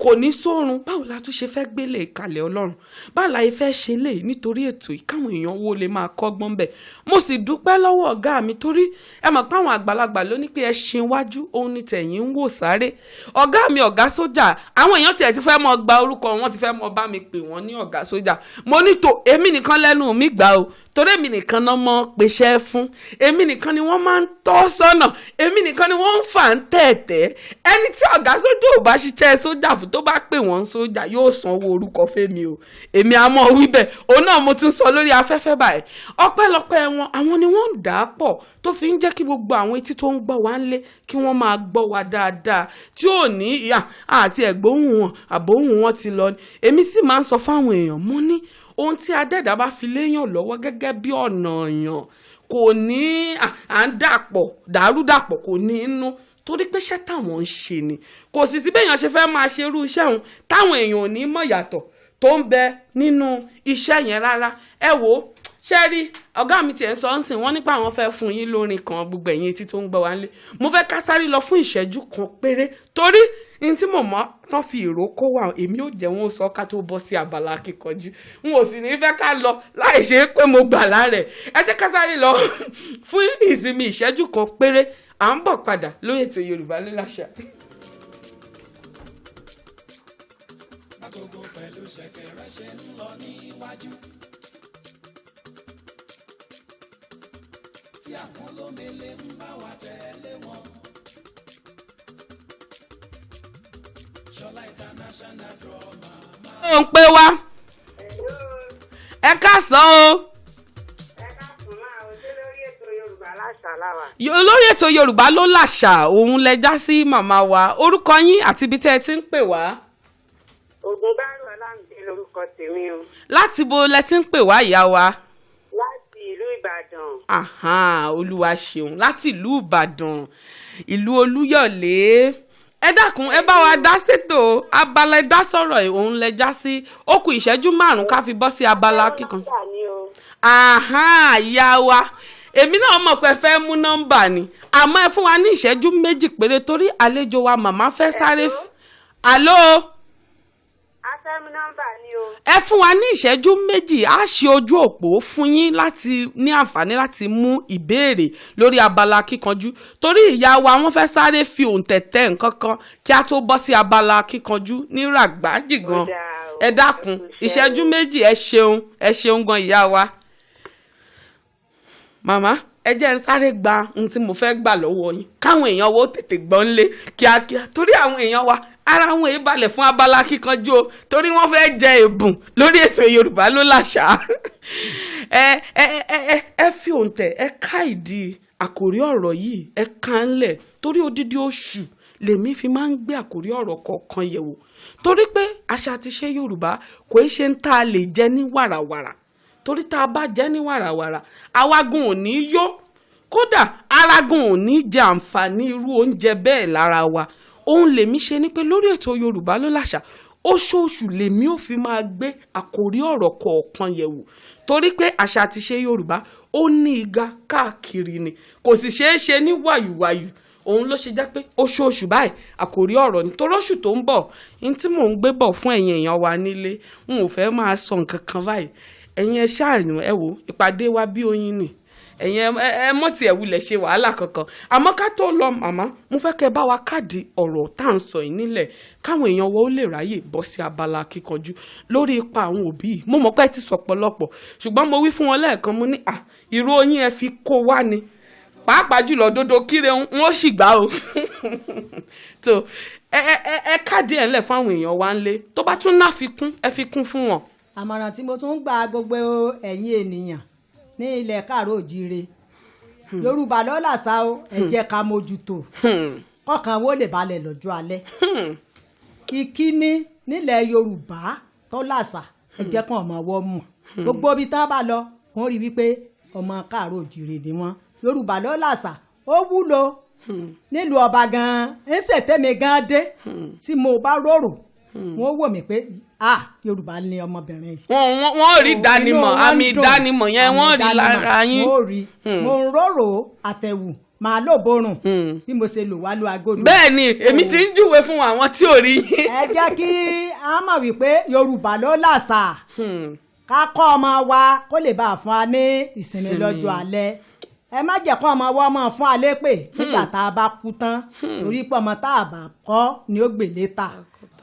kò ní sórun báwo la tún ṣe fẹ́ gbélé ìkàlẹ̀ Ọlọ́run báwo la fẹ́ ṣe lè nítorí ètò yìí káwọn èèyàn wo lè máa kọ́gbọ́n bẹ̀ mo sì dúpẹ́ lọ́wọ́ ọ̀gá mi torí ẹ mọ̀ pé àwọn àgbàlagbà ló ní pé ẹ ṣe wájú òun ni tẹ̀yìn ń wò sáré ọ̀gá mi ọ̀gá sójà àwọn èèyàn tiẹ̀ ti fẹ́ mọ gba orúkọ wọn ti fẹ́ mọ bá mi pè wọ́n ní ọ̀gá sójà mo ní tó èmi nìkan lẹ́nu mi gbà o torí èmi nìkan náà mọ̀ pèsè fún èmi nìkan ni wọ́n máa ń tọ́ sọ́nà èmi nìkan ni wọ́n ń fà ń tẹ̀tẹ̀ ẹni tí ọ̀gá sójà ò bá ṣiṣẹ́ sójà fún tó bá pè wọ́n sójà yóò sanwó orúkọ fẹ́mi o èmi àmọ́ wí bẹ́ẹ̀ òun náà mo tún sọ lórí afẹ́fẹ́ báyìí ọpẹ́lọpẹ́ wọn àwọn ni wọ́n ń dà á pọ̀ tó fi ń jẹ́ kí gbogbo àwọn etí tó ń gbọ́ wá ń lé kí wọ́n máa gbọ́ wa dáadáa tí ò ní ìyá àti ẹ̀gbóhùn wọn àbóhùn wọn ti lọ èmi sì máa ń sọ fáwọn èèyàn mo ní ohun tí adẹ́dàá bá fi léèyàn lọ́wọ́ gẹ́gẹ́ bí ọ̀nà èèyàn kò ní à ń dàrúdàpọ̀ kò ní inú torí pé iṣẹ́ táwọn ń ṣe ni kò sì sí béèyàn ṣe fẹ́ máa ṣe irú iṣẹ́ òun táwọn èèyàn ò ní mọ̀ yàtọ̀ tó ń bẹ nínú iṣẹ́ yẹn rárá ẹ wò ó ṣe rí ọ̀gá mi tiẹ̀ ń sọ ń sìn wọ́n nípa àwọn fẹ́ fún yín lórin kan gbogbo ẹ̀yin etí tó ń gbọ́ wá nílé mo fẹ́ ká sáré lọ fún ìṣẹ́jú kan péré torí n tí mo mọ̀ tán fi ìró kó wà èmi ò jẹ́ wọn sọ ká tó bọ́ sí abala kíkanjú n ò sì ní fẹ́ ká lọ láì ṣe é pé mo gbà lára ẹ jẹ́ ká sáré lọ fún ìsinmi ìṣẹ́jú kan péré à ń bọ̀ padà lórí ètò Yorùbá ló làṣà. Agogo pẹ̀lú ṣẹ̀kẹ̀rẹ̀ ṣe ń lọ níwájú. Tí àwọn olómele ń bá wa tẹ̀lé wọn. Ṣọlá international drama. ó ń pé wá ẹ káàsán o. ẹ káàsán máa ò ṣe lórí ètò Yorùbá láṣà láwà. lórí ètò Yorùbá ló làṣà òun lẹ já sí màmá wa orúkọ yín àti ibi tẹ́ ẹ ti ń pè wá. Ògúnbárò Ọlámídé lórúkọ tèmi o. láti bo lẹ ti ń pè wá ìyá wa. láti ìlú Ìbàdàn. Olúwa ṣeun láti ìlú Ìbàdàn ìlú Olúyọ̀lé ẹ dákun ẹ bá wa dá sétò abala ẹ dá sọ̀rọ̀ òun lẹ já sí ó kù ìṣẹ́jú 5 ká fi bọ́ sí abala kíkan. ìyá wa èmi náà mọ̀ pé fẹ́ mú nọ́mbà ni àmọ́ ẹ fún wa ní ìṣẹ́jú 2 péré torí àlejò wa màmá fẹ́ sáré. àló. Afẹ́mi nọ́mbà ni o. ẹ fún wa ní ìṣẹ́jú 2 á ṣe ojú òpó fún yín láti ní àǹfààní láti mú ìbéèrè lórí abala kíkanjú torí ìyá wa wọ́n fẹ́ sáré fi òǹtẹ̀tẹ̀ nǹkan kan kí a tó bọ́ sí abala kíkanjú ní ràgbájì gan ẹ dákun ìṣẹ́jú 2 ẹ ṣeun gan ìyá wa. màmá ẹ jẹ́ ń sáré gba ohun tí mo fẹ́ gbà lọ́wọ́ yín káwọn èèyàn wo tètè gbọ́n lé kíákíá torí àwọn èèyàn wa ara wọn èyí balẹ̀ fún abala kíkanjú o torí wọ́n fẹ́ jẹ ẹ̀bùn lórí ètò Yorùbá ló làṣà. ẹ fi òǹtẹ̀ ẹ ká ìdí àkòrí ọ̀rọ̀ yìí ẹ ká ń lẹ̀ torí odidi oṣù lèmi fi máa ń gbé àkòrí ọ̀rọ̀ kọ̀ọ̀kan yẹ̀wò torí pé àṣà àti ìṣe Yorùbá kò í ṣe ń tá a lè jẹ ní wàràwàrà torí tá a bá jẹ ní wàràwàrà àwagun ò ní yó kódà aragun ò ní jẹ àǹfààní irú oúnjẹ bẹ́ẹ̀ lára wa òun lèmi ṣe ni pé lórí ètò Yorùbá ló làṣà oṣooṣù lèmi ò fi máa gbé àkòrí ọ̀rọ̀ kọ̀ọ̀kan yẹ̀wò torí pé àṣà àti ìṣe Yorùbá ó ní igá káàkiri ni kò sì ṣeé ṣe ní wàyùwàyù òun ló ṣe jẹ́ pé oṣooṣù báyìí àkòrí ọ̀rọ̀ ni torí oṣù tó ń bọ̀ ní tí mò ń gbé bọ̀ fún ẹ̀yin èèyàn wa nílé n ò fẹ́ máa sọ nǹkan kan báyìí ẹ̀yin ẹ ṣáàyàn ẹ wò ìpàdé wa bí oyin ni ẹ̀yin ẹ mọ̀ tí ẹ wulẹ̀ ṣe wàhálà kankan àmọ́ ká tó lọ màmá mo fẹ́ kẹ́ bá wa káàdì ọ̀rọ̀ tá à ń sọ yìí nílẹ̀ káwọn èèyàn wa ó lè ráyè bọ́ sí abala kíkanjú lórí ipa àwọn òbí yìí mo mọ̀ pé ẹ ti sọ pọ̀lọpọ̀ ṣùgbọ́n mo wí fún wọn lẹ́ẹ̀kan mo ní ìró yín ẹ fi kó wá ni pàápàá jùlọ dodo kíre wọn ó sì gbá o tó ẹ káàdì ẹ̀ ńlẹ̀ fún àwọn èèyàn wa ńlé tó bá tún náà fi kún ẹ fi kún fún wọn. àmọ̀ràn tí mo tún gba gbogbo ẹ̀yin ènìyàn ní ilẹ̀ káàró òjíire Yorùbá ló làṣà o ẹ jẹ́ ká mójútó kọ́kàn wo lè balẹ̀ lọ́jọ́ alẹ́. ìkíní nílẹ̀ Yorùbá tó làṣà ẹ jẹ́ kàn ọmọ wọ́n mọ̀ gbogbo ibi tán bá lọ wọ́n rí wípé ọmọ káàárọ̀ òjìrè ni wọ́n. Yorùbá ló làṣà ó wúlò nílùú ọba gan-an ń ṣètẹ́mi gan-an dé tí mo bá rorò wọ́n wò mí pé Yorùbá ni ọmọbìnrin yìí. wọ́n rí ìdánimọ̀ àmì ìdánimọ̀ yẹn wọ́n rí lára yín. mo rí mo ń rorò àtẹ̀wù màá lò borùn bí mo ṣe lò wá ló agodo. bẹ́ẹ̀ ni èmi ti ń júwe fún àwọn tí ò rí yín. ẹ jẹ́ kí a mọ̀ wípé Yorùbá ló làṣà ká kọ́ ọmọ wa kó lè bá a fún wa ní ìsinmi lọ́jọ́ alẹ́. ẹ má jẹ́ kó ọmọ wa ọmọ fún alẹ́ pé nígbà tá a bá kú tán torí pé ọmọ tá a bá kọ́ ni ó gbèlé ta.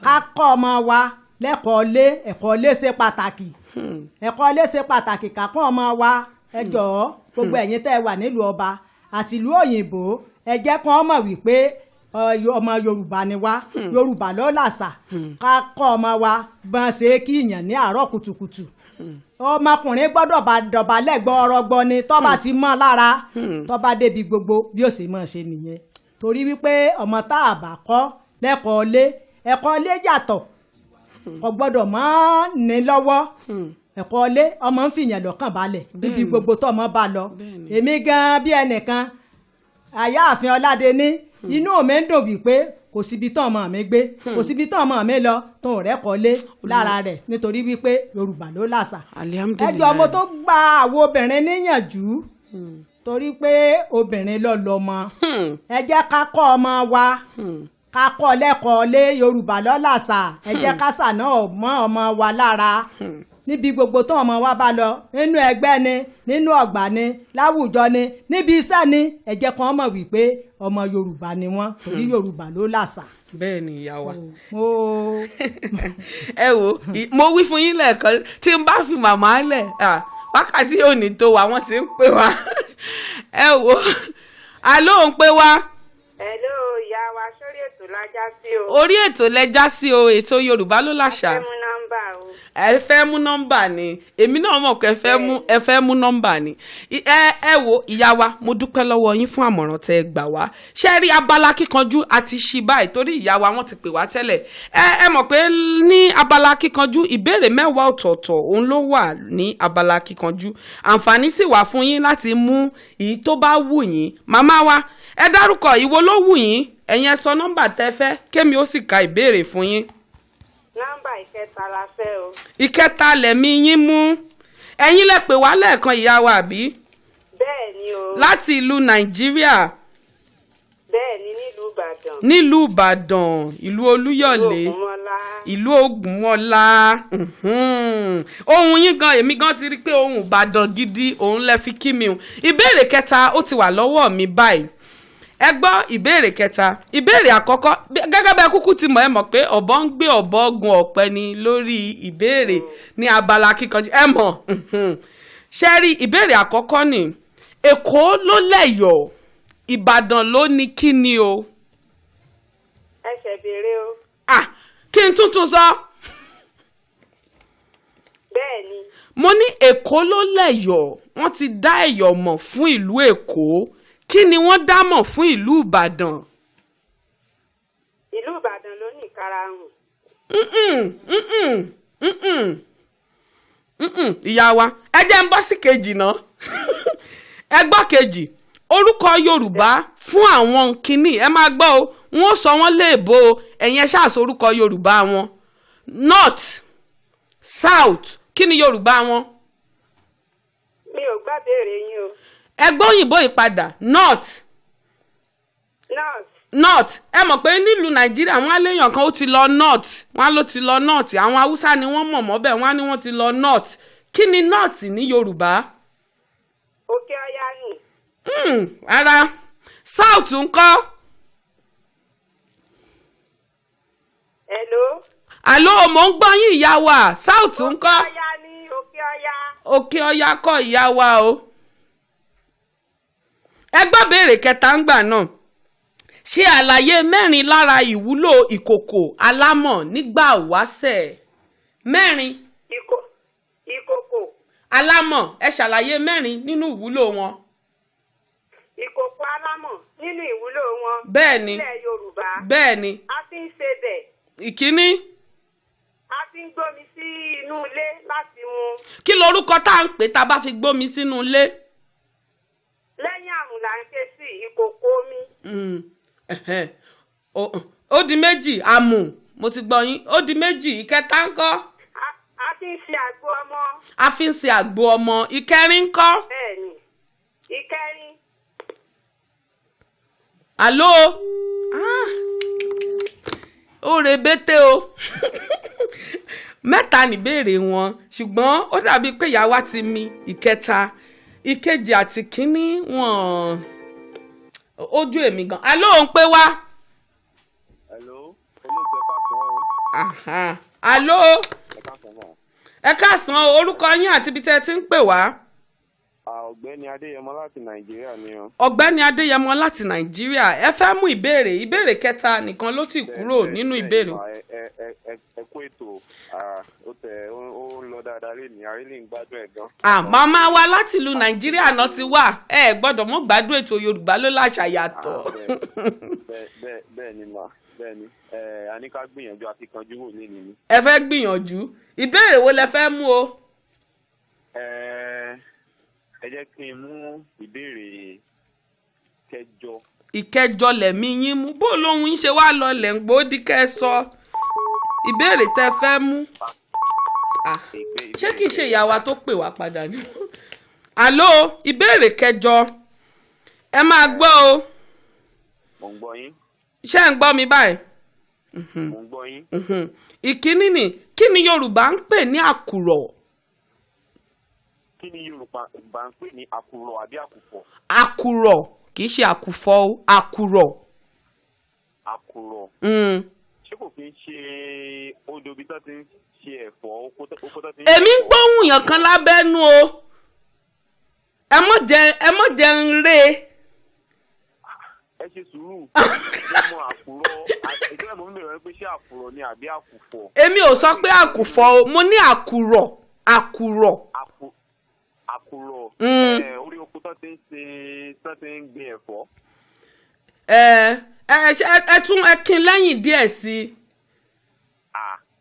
ká kọ́ ọmọ wa lẹ́kọ̀ọ́ lé ẹ̀kọ́ lé ṣe pàtàkì ẹ̀kọ́ lé ṣe pàtàkì ká kọ́ ọmọ wa ẹ jọ̀ọ́ gbogbo ẹ̀yin tẹ́ ẹ wà nílùú ọba àti ìlú òyìnbó ẹ jẹ́ kí wọ́n mọ̀ wípé ọmọ Yorùbá ni wá Yorùbá ló làṣà ká kọ́ ọmọ wa bọ́n ṣe kí ìyàn ní àárọ̀ kùtùkùtù ọmọkùnrin gbọ́dọ̀ bá dọ̀bálẹ̀ gbọ́ọ̀rọ̀gbọ́ ni tọ́ba ti mọ́ lára tọ́ba débi gbogbo bí ó sì mọ̀ ṣe nìyẹn torí wípé ọmọ tá a bá kọ́ lẹ́kọ̀ọ́ lé ẹ̀kọ́ lé yàtọ̀ kò gbọ́dọ̀ mọ́ ní lọ́wọ́ ẹ̀kọ́ lé ọmọ ń fìyàn lọ́kàn balẹ̀ níbi gbogbo tọ́mọ bá lọ èmi gan bí ẹnìkan Àyáàfin Ọládẹni inú mi ń dùn wípé kò síbi tán ọmọ mi gbé kò síbi tán ọmọ mi lọ tó rẹ́ kọ́lé lára rẹ̀ nítorí wípé Yorùbá ló làṣà. ẹjọ́ mo tó gba àwọn obìnrin níyànjú torí pé obìnrin ló lọ́mọ ẹ jẹ́ ká kọ́ ọmọ wa ká kọ́ lẹ́kọ̀ọ́ lé Yorùbá ló làṣà ẹ jẹ́ ká ṣàná mọ́ ọmọ wa lára níbi gbogbo tó ọmọ wa bá lọ nínú ẹgbẹ́ ni nínú ọgbà ni láwùjọ ni níbi iṣẹ́ ni ẹ jẹ́ kàn mọ̀ wípé ọmọ Yorùbá ni wọ́n torí Yorùbá ló làṣà. bẹ́ẹ̀ ni ìyá wa. ẹ wo mo wí fún yín lẹ́ẹ̀kan tí n bá fi màmá lẹ̀ wákàtí òní tó wà wọ́n ti ń pè wá ẹ wo àló ń pè wá. Hello ìyá wa sórí ètò lájá sí o. orí ètò lẹ́jà sí o ètò Yorùbá ló làṣà. ẹ fẹ́ mú nọ́mbà ni èmi náà mọ̀ pé ẹ fẹ́ mú nọ́mbà ni ẹ wo ìyá wa mo dúpẹ́ lọ́wọ́ yín fún àmọ̀ràn tẹ́ ẹ gbà wá ṣé rí abala kíkanjú àti ṣí báyìí torí ìyá wa wọ́n ti pè wá tẹ́lẹ̀ ẹ mọ̀ pé ní abala kíkanjú ìbéèrè 10 ọ̀tọ̀ọ̀tọ̀ òun ló wà ní abala kíkanjú àǹfààní sì wà fún yín láti mú èyí tó bá wù yín màmá wa ẹ dárúkọ ìwo ló wù yín ẹ̀yin ẹ sọ nọ́mbà tẹ́ fẹ́ kémi ó sì ka ìbéèrè fún yín. nọ́mbà ìkẹta la fẹ́ o. ìkẹta lẹ̀mí yín mú ẹ̀yin lẹ pè wá lẹ́ẹ̀kan ìyá wa àbí. bẹ́ẹ̀ ni o. láti ìlú Nàìjíríà. bẹ́ẹ̀ ni nílùú Ìbàdàn. nílùú Ìbàdàn ìlú Olúyọ̀lé ìlú Ògùnmọ́lá ohun yín gan èmi gan ti rí pé ohun Ìbàdàn gidi òun lẹ fi kí mi o ìbéèrè kẹta ó ti wà lọ́wọ́ mi báyìí ẹ gbọ́ ìbéèrè kẹta ìbéèrè àkọ́kọ́ gẹ́gẹ́ bẹ́ẹ̀ kúkú ti mọ̀ ẹ mọ̀ pé ọ̀bọ ń gbé ọ̀bọ gun ọ̀pẹ ni lórí ìbéèrè ní abala kíkanjú ẹ mọ̀ ṣe rí ìbéèrè àkọ́kọ́ ni Èkó ló lẹ́yọ̀ Ìbàdàn ló ní kí ni o. ẹ ṣe béèrè o. kí n tuntun sọ. bẹ́ẹ̀ ni. mo ní Èkó ló lẹ́yọ̀ wọ́n ti dá ẹ̀yọ̀ mọ̀ fún ìlú Èkó kí ni wọ́n dá mọ̀ fún ìlú Ìbàdàn. ìlú Ìbàdàn ló ní ìkarahun. ìyá wa ẹ jẹ́ ń bọ́ sí kejì náà ẹ gbọ́ kejì orúkọ Yorùbá fún àwọn kìíní ẹ máa gbọ́ o wọ́n sọ wọ́n léèbó ẹ̀yin ẹ ṣáà sọ orúkọ Yorùbá wọn north south kí ni Yorùbá wọn. mi ò gbà béèrè yín o. ẹgbẹ́ òyìnbó ìpadà north ẹ mọ̀ pé nílùú Nàìjíríà wọ́n á léèyàn kan ó ti lọ north wọ́n á ló ti lọ north àwọn Haúsá ni wọ́n mọ̀ mọ́ bẹ́ẹ̀ wọ́n á ní wọ́n ti lọ north kí ni north ní Yorùbá. Òkè Ọya ni. Rárá south ńkọ́. àló mò ń gbọ́ yín ìyá wa south ńkọ́. Òkè Ọya ni Òkè Ọya. Òkè Ọya kọ́ ìyá wa o. ẹ gbọ́ béèrè kẹta ń gbà náà ṣe àlàyé 4 lára ìwúlò ìkòkò alámọ̀ nígbà wáṣẹ̀ 4. ìkòkò alámọ̀ ẹ ṣàlàyé 4 nínú ìwúlò wọn. ìkòkò alámọ̀ nínú ìwúlò wọn. Bẹ́ẹ̀ni. Ilẹ̀ Yorùbá. Bẹ́ẹ̀ni. A fi ń ṣe bẹ̀. Ìkíní. A fi ń gbómi sí inú ilé láti mu. Kí lorúkọ tá à ń pè tá a bá fi gbómi sínú ilé? Lẹ́yìn àrùn là ń ké sí ìkòkò omi. Ó di méjì àmù mo ti gbọ́ yín ó di méjì ìkẹta ńkọ́. A fi ń ṣe àgbo ọmọ. A fi ń ṣe àgbo ọmọ ìkẹrin ńkọ́. Bẹ́ẹ̀ni ìkẹrin. Àló ó rebete o mẹ́ta níbèrè wọn ṣùgbọ́n ó dàbí pé ìyá wa ti mi ìkẹta ìkejì àti kínní wọn ojú èmi gan. Àló ń pé wá. Hello, olóògbé pàṣẹ o. Àló Ẹ káàsán náà. ẹ káàsán o orúkọ yín àti ibi tẹ́ ẹ ti ń pè wá. Ọ̀gbẹ́ni Adéyẹmọ láti Nàìjíríà ni o. Ọ̀gbẹ́ni Adéyẹmọ láti Nàìjíríà ẹ fẹ́ mú ìbéèrè kẹta nìkan ló ti kúrò nínú ìbéèrè. Ẹ kú ètò ó ń lọ dáadáa lé ní àrílẹ̀ ń gbádùn ẹ̀ gan. Màmá wa láti ìlú Nàìjíríà náà ti wà ẹ gbọ́dọ̀ mọ́ gbádùn ètò Yorùbá ló láṣà yàtọ̀. Bẹ́ẹ̀ ni mà bẹ́ẹ̀ ni a ní ká gbìyànjú àti kanjú wò lé nìyí. Ẹ fẹ́ gbìyànjú ìbéèrè wo lẹ fẹ́ mú o. Ẹ jẹ́ kí n mú ìbéèrè kẹjọ. Ìkẹjọ lẹ̀mí yín mú bó lóhun yín ṣe wá lọ lẹ̀ ń gbòódì kẹ́ sọ ìbéèrè tẹ́ fẹ́ mú. Ṣé kìí ṣe ìyá wa tó pè wá padà ni. Àló ìbéèrè kẹjọ ẹ máa gbọ́ o. Mo ń gbọ́ yín. Ṣé ẹ̀ ń gbọ́ mi báyìí? Mo ń gbọ́ yín. Ìkíní ni kí ni Yorùbá ń pè ní àkùrọ̀? Kí ni Yorùbá ń pè ní àkùrọ̀ àbí àkùfọ̀? Àkùrọ̀ kìí ṣe àkùfọ̀ o àkùrọ̀. Àkùrọ̀. Ṣé kò kí ń ṣe odò bí tó ti ń ṣe ẹ̀fọ́ oko tó ti ń. Èmi ń gbóhùn yàn kan lábẹ́nu o ẹ mọ̀ jẹ́ ń ré. Ẹ ṣe sùúrù ọmọ àkùrọ̀ ìgbẹ́ mo ń bèrè pé ṣé àkùrọ̀ ni àbí àkùfọ̀. Èmi ò sọ pé àkùfọ̀ o mo ní àkùrọ̀. Àkùrọ̀ orí oko tó ti ń gbin ẹ̀fọ́. Ẹ tún ẹ kín lẹ́yìn díẹ̀ sí i.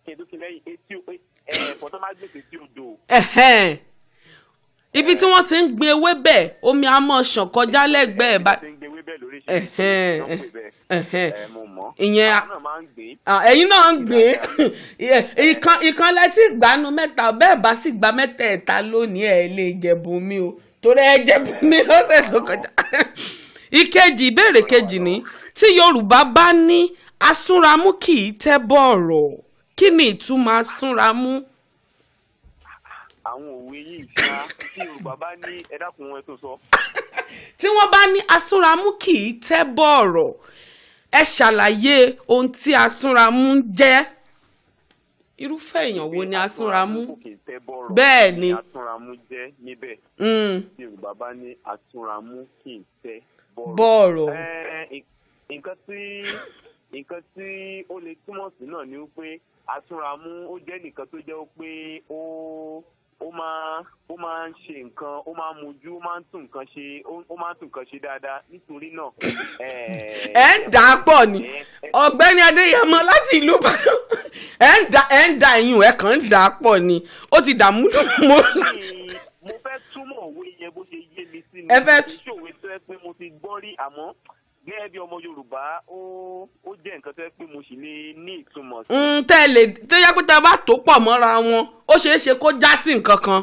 Kí n tó kín lẹ́yìn etí ẹ̀fọ́ tó máa gbèsè sí odò. Ibi tí wọ́n ti ń gbin ewébẹ̀ omi á mọ̀ ṣàn kọjá lẹ́gbẹ̀ẹ́ bá. Ìyẹn ẹ̀yin náà ń gbìn ìkan lẹ́tí ìgbàanu mẹ́ta bẹ́ẹ̀ bá sì gba mẹ́tẹ̀ẹ̀ta lónìí ẹ̀ lè jẹ̀bùn mi o torí ẹ jẹ̀bùn mi lọ́sẹ̀ tó kọjá. Ìkejì ìbéèrè kejì ni tí Yorùbá bá ní asúnramú kì í tẹ́ bọ̀rọ̀ kí ni ìtumọ̀ asúnramú? Àwọn òwe yìí ṣá tí Yorùbá bá ní ẹ dákun wọn tó sọ. Tí wọ́n bá ní asúnramú kì í tẹ́ bọ̀rọ̀ ẹ ṣàlàyé ohun tí asúnramú ń jẹ́. Irúfẹ́ èèyàn wo ni asúnramú? Bẹ́ẹ̀ ni asúnramú jẹ́ níbẹ̀. Tí Yorùbá bá ní asúnramú kì í tẹ́ bọ̀rọ̀. Nǹkan tí ó lè túmọ̀ sí náà ni wípé asúnramú ó jẹ́ nìkan tó jẹ́ pé ó máa ń ṣe nǹkan ó máa ń mojú ó máa ń tún nǹkan ṣe dáadáa nítorí náà. Ẹ ń dà á pọ̀ ni Ọ̀gbẹ́ni Adéyẹmọ láti ìlú Ìbàdàn ẹ ń da ìyún ẹ kàn ń dà á pọ̀ ni ó ti dààmú mo fẹ́ túmọ̀ òwe yẹn bó ṣe yé mi sí ni. Ẹ fẹ́ ìṣòwe tó yẹ pé mo ti gbọ́ rí àmọ́ gẹ́gẹ́ bí ọmọ Yorùbá ó jẹ́ nǹkan tó yẹ pé mo sì lè ní ìtumọ̀ sí. tó yẹ pé tẹ́ bá tó pọ̀ mọ́ra wọn ó ṣeé ṣe kó já sí nǹkan kan.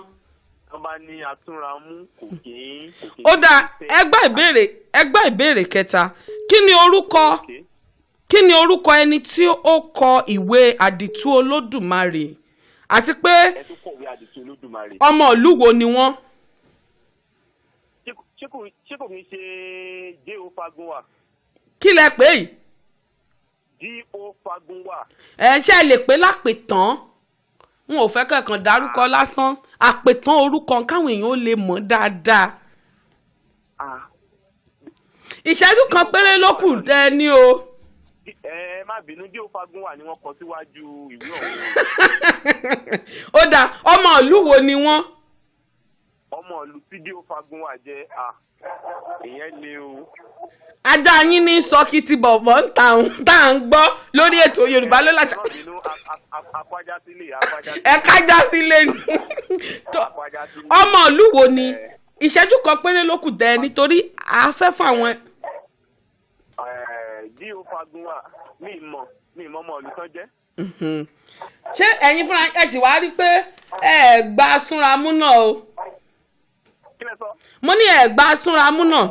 wọ́n bá ní atúnramú kò kí ń. Ó dáa ẹgbẹ́ ìbéèrè kẹta kí ni orúkọ ẹni tí ó kọ ìwé àdìtú Olódùmarè àti pé ọmọ ìlú wo ni wọ́n? Ṣé kò ní ṣe J.O. Fagunwa? Kí lẹ pè é? J.O. Fagunwa. Ṣé lè pè lápètàn? N ò fẹ́ kẹ̀kàn dárúkọ lásán àpètàn orúkọ káwọn èèyàn ó lè mọ̀ dáadáa. Ìṣẹ́jú kan péré ló kù tẹ́ ní o. Má bínú J.O. Fagunwa ni wọ́n kọ síwájú ìwé ọ̀hún. Ó dáa ọmọ ìlú wo ni wọ́n? Ọmọ ìlú tí J.O. Fagunwa jẹ́ ìyẹn ni o. ajá yín ní sọkìtì bọ̀bọ̀ ń ta òun tá à ń gbọ́ lórí ètò Yorùbá Lo'l'asa. apájá sílé ẹ kájá sílé ni ọmọ ìlú wo ni ìṣẹ́jú kan péré ló kù dẹ nítorí a fẹ́ fún àwọn. jí o fagun wa mi mọ ọmọ ìlú kan jẹ́. ṣé ẹ̀yin fúnra ẹ sì wá rí pé ẹ gba súnramú náà o. kí lẹ sọ. mo ní ẹ gba súnramú náà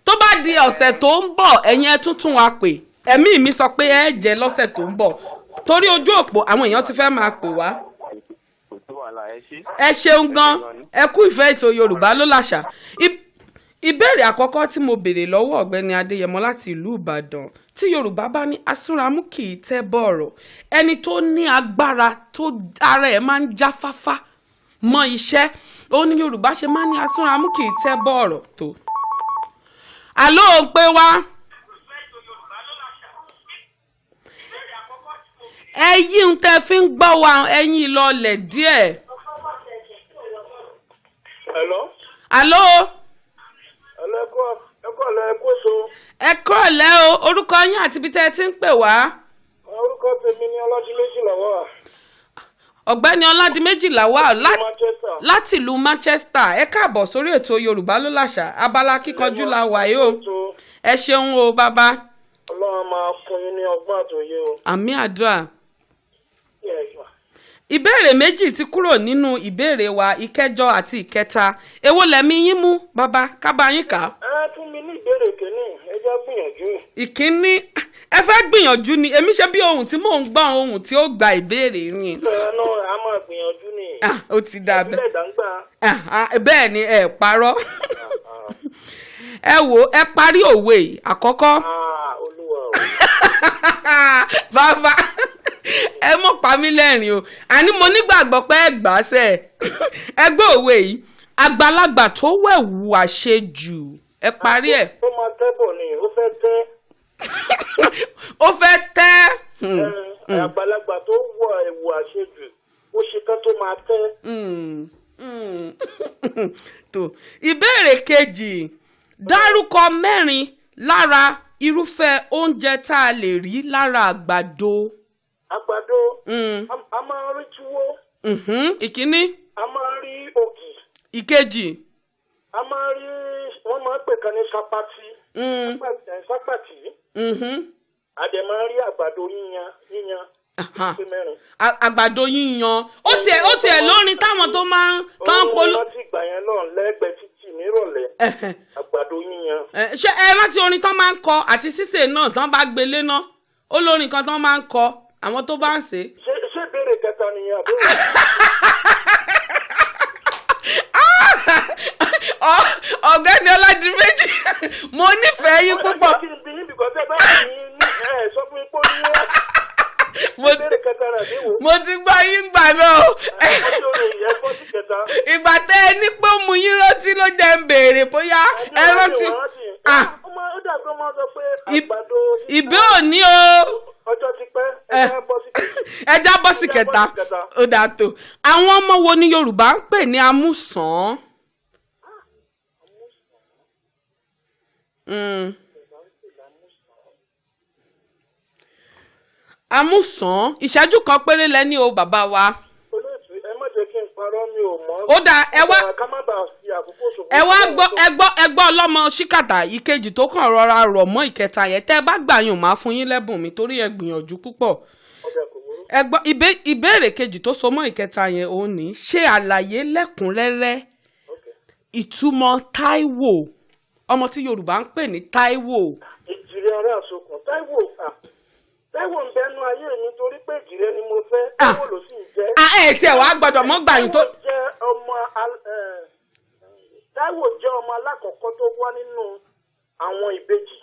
tó bá di ọ̀sẹ̀ tó ń bọ̀ ẹ̀yin ẹ tún wa pè ẹ̀mí mi sọ pé ẹ jẹ́ lọ́sẹ̀ tó ń bọ̀ torí ojú òpó àwọn èèyàn ti fẹ́ máa pè wá. ẹ ṣeun gan ẹ kú ìfẹ́ ètò Yorùbá Lo'l'asa. ìbéèrè àkọ́kọ́ tí mo béèrè lọ́wọ́ ọ̀gbẹ́ni Adéyẹmọ láti ìlú Ìbàdàn tí Yorùbá bá ní asúnramú kì í tẹ́ bọ̀rọ̀ ẹni tó ní agbára tó ara ẹ̀ máa ń jáfáfá mọ́ iṣẹ́ ó ní Yorùbá ṣe máa ń ní asúnramú kì í tẹ́ bọ̀rọ̀ tó. àló ò pé wá. ẹ̀yin tẹ́ fi ń gbọ́ wa ẹ̀yin ìlọlẹ̀ díẹ̀. Hello. àló. ẹ kúrọ̀lẹ́ o orúkọ yín àti ibi tẹ́ ẹ ti ń pè wá. orúkọ tèmi ni Ọládìméjì Lawal. ọ̀gbẹ́ni Ọládìméjì Lawal láti ìlú Manchester ẹ káàbọ̀ sórí ètò Yorùbá Lo'l'asa abala kíkanjú la wà yìí o ẹ ṣeun o bàbá. Ọlọ́run máa fún yín ní ọgbọ́n àtòyé o. àmì àdúrà. ìbéèrè méjì ti kúrò nínú ìbéèrè wa ìkẹjọ àti ìkẹta èwo lẹ̀mí yín mú bàbá kábà yín kà. ẹ fún mi ní ìbéèrè kìíní ẹ jẹ́ gbìyànjú. ìkíní ẹ fẹ́ gbìyànjú ni èmi ṣe bí ohun tí mò ń gbọ́ ohun tí ó gba ìbéèrè yín. ẹnu a máa gbìyànjú ni. ó ti dà bẹ́ẹ̀. ìbílẹ̀ ìdángbà. bẹ́ẹ̀ ni ẹ parọ́. ẹ wò ẹ parí òwe àkọ́kọ́. Olúwa o. bàbá ẹ mọ̀ pa mí lẹ́rìn o àní mo nígbàgbọ́ pé ẹ gbà á sẹ́ ẹ gbọ́ òwe yìí àgbàlagbà tó wẹ̀wù àṣejù ẹ parí ẹ̀. ó máa tẹ́ bọ̀ ni ó fẹ́ tẹ́. ó fẹ́ tẹ́. àgbàlagbà tó wọ ẹ̀wù àṣejù ó ṣe tán tó máa tẹ́. tó ìbéèrè kejì dárúkọ mẹ́rin lára irúfẹ́ oúnjẹ tá a lè rí lára àgbàdo. àgbàdo a máa rí túwó. ìkíní. a máa rí ògì. ìkejì. a máa rí wọ́n máa ń pè kan ní sápátì. sápátì. a dẹ̀ máa rí àgbàdo yíyan. àgbàdo yíyan ó tiẹ̀ lórin táwọn tó máa ń polo. ó ti gbà yẹn náà lẹ́gbẹ̀ẹ́ títì nírọ̀lẹ́ àgbàdo yíyan. ṣé ẹ rántí orin tán máa ń kọ àti sísè náà tán bá gbélé náà ó lórin kan tán máa ń kọ àwọn tó bá ń ṣe. ṣé ìbéèrè kẹta nìyẹn àbúrò. ọ̀gbẹ́ni Ọládìméjì mo nífẹ̀ẹ́ yín púpọ̀. mo ti gbọ́ yín gbà náà. ìgbà tẹ́ ẹ ní pé mú yín rántí ló jẹ́ ń béèrè bóyá ẹ rántí. ìbí òní o. ọjọ́ ti pẹ́ ẹ já bọ́ sí kẹta ó dáa tó àwọn ọmọ wo ni Yorùbá ń pè ní amúsàn. amúsàn ìṣẹ́jú kan péré lẹ́ni o bàbá wa. olóòtú ẹ má jẹ́ kí n parọ́ mi ò mọ̀. ó dáa ẹ wá gbọ́ ọlọ́mọ ṣíkàtà ìkejì tó kàn rọra rọ̀ mọ́ ìkẹta yẹn tẹ́ ẹ bá gbà yàn máa fún yín lẹ́bùn mi torí ẹ gbìyànjú púpọ̀. ẹ gbọ́ ìbéèrè kejì tó so mọ́ ìkẹta yẹn òun ní ṣe àlàyé lẹ́kùnrẹ́rẹ́ ìtumọ̀ Táíwò ọmọ tí Yorùbá ń pè ní Táíwò. ìjìrì ara àsokùn Táíwò Táíwò ń bẹnu ayé mi torí pé ìjìrẹ́ ni mo fẹ́ Táíwò ló sì jẹ́. ẹ tiẹ̀ wá gbọ́dọ̀ mọ́ gbàyìn tó. Táíwò jẹ́ ọmọ alákọ̀ọ́kọ́ tó wá nínú àwọn ìbejì.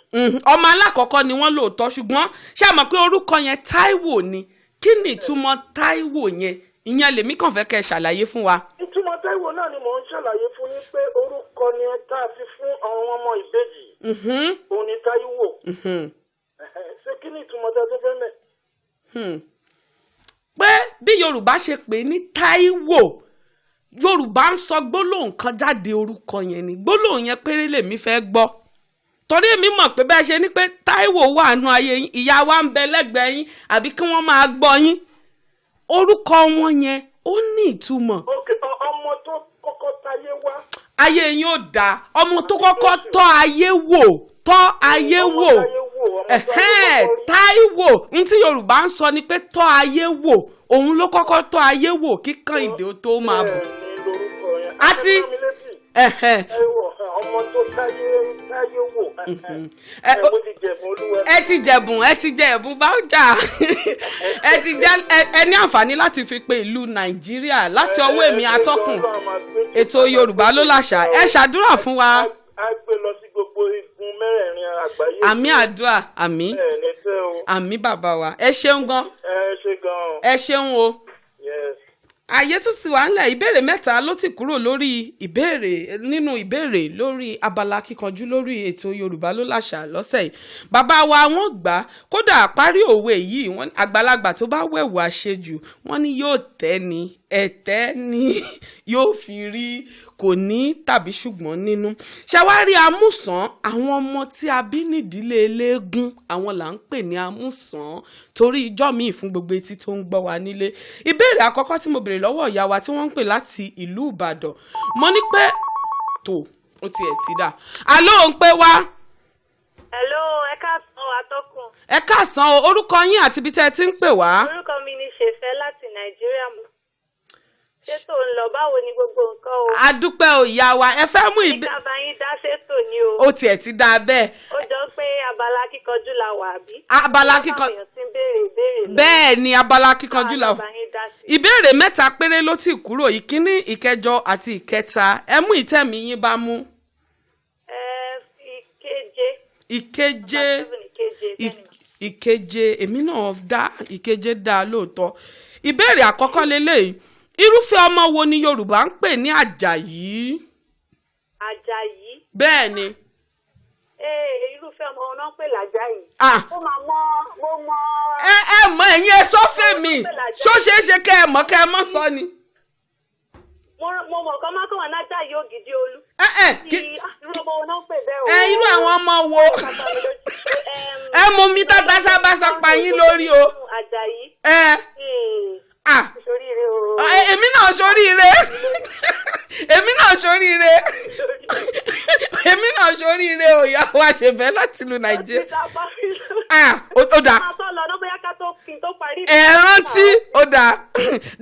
ọmọ alákọ̀ọ́kọ́ ni wọ́n lóòótọ́ ṣùgbọ́n ṣé àmọ́ pé orúkọ yẹn Táíwò ni kí ni ìtumọ̀ Táíwò yẹn ìyẹn lèmi kàn fẹ́ kẹ́ ẹ ṣàlàyé fún wa. ìtumọ̀ Táíwò náà ni mò ń ṣàlàyé fún yín pé orúkọ ni ẹ tá a fi fún àwọn ọmọ ìbejì. òun ni Táíwò. ṣé kí ni ìtumọ̀ tá a tó fẹ́ mẹ́. pé bí Yorùbá ṣe pè ní Táíwò Yorùbá ń sọ gbólóhùn kan jáde orúkọ yẹn ni gbólóhùn yẹn péré lèmi fẹ́ gbọ́ torí èmi mọ̀ pé bẹ́ẹ̀ ṣe ni pé Táíwò wà nù ayé yín ìyá wa ń bẹ lẹ́gbẹ̀ẹ́ yín àbí kí wọ́n máa gbọ́ yín orúkọ wọn yẹn ó ní ìtumọ̀. ọmọ tó kọ́kọ́ táyé wá. ayé yín ò dáa ọmọ tó kọ́kọ́ tọ́ ayé wò Táíwò ní tí Yorùbá ń sọ ni pé tọ́ ayé wò òun ló kọ́kọ́ tọ́ ayé wò kí Kẹ́hìndé ó tó máa bọ̀. àti ọmọ tó táyé wò. ẹ ti jẹ̀bùn báwùjà ẹ ní àǹfààní láti fi pe ìlú Nàìjíríà láti ọwọ́ èmi atọ́kùn ètò Yorùbá ló làṣà ẹ ṣàdúrà fún wa. a gbé lọ sí gbogbo igun mẹ́rẹ̀ẹ̀rin àgbáyé. àmì àdúrà àmì bàbá wa ẹ ṣeun gan. ẹ ṣeun o. Ayé tún sì wà ńlẹ̀ ìbéèrè mẹ́ta ló ti kúrò lórí ìbéèrè lórí abala kíkanjú lórí ètò Yorùbá ló làṣà lọ́sẹ̀ yìí bàbá wa wọ́n gbà kódà àparí òwe yìí wọ́n àgbàlagbà tó bá wẹ̀wù àṣejù wọ́n ní yóò tẹ́ ni ẹ̀tẹ́ ni yóò fi rí kò ní tàbí ṣùgbọ́n nínú ṣàwárí amúsàn àwọn ọmọ tí a bí nídìílé eléégún àwọn là ń pè ní amúsàn torí ijọ́ míì fún gbogbo etí tó ń gbọ́ wa nílé ìbéèrè àkọ́kọ́ tí mo béèrè lọ́wọ́ ìyá wa tí wọ́n ń pè láti ìlú Ìbàdàn mo ní pé tó ó tiẹ̀ ti dà àló ń pé wá. hello ẹ káàsán atọ́kùn. ẹ káàsán o orúkọ yín àti ibi tẹ́ ẹ ti ń pè wá. orúkọ mi ni ṣèfẹ́ láti Nàìjíríà mọ́ ṣètò ń lọ báwo ni gbogbo nǹkan o. a dúpẹ́ o ìyá wa ẹ fẹ́ mú ìbéèrè. nígbà bá yín dá ṣètò ni o. ó tiẹ̀ ti dáa bẹ́ẹ̀. ó jọ pé abala kíkanjú la wà bí. abala kíkanjú bẹ́ẹ̀ ni abala kíkanjú la wà. ìbéèrè mẹ́ta péré ló ti kúrò ìkíní ìkẹjọ àti ìkẹta ẹ mú ìtẹ́mi yín bá mú. ìkeje èmi náà dá ìkeje dá lóòótọ́ ìbéèrè àkọ́kọ́ lélẹ́yìí irúfẹ́ ọmọ wo ni Yorùbá ń pè ní Àjàyí. Àjàyí. bẹ́ẹ̀ ni. irúfẹ́ ọmọ wọn náà ń pè l'Àjàyí. ó máa mo mọ. ẹ mọ ẹ̀yin ẹ sọ fẹ́ mi ṣó ṣeé ṣe kẹ́ ẹ mọ̀ kẹ́ ẹ mọ̀ sọ ni. mo mọ̀ kọ́ máa kọ́ wọn l'Àjàyí Ògìdì Olú. irú ọmọ wọn náà ń pè bẹ́ẹ̀ o. irú àwọn ọmọ wo. ẹ mọ mi tá báṣabáṣa pa yín lórí o. Àjàyí. èmi náà ṣoríire òyà wa ṣèfẹ́ láti lu Nàìjíríà. ó dà ẹ rántí ó dà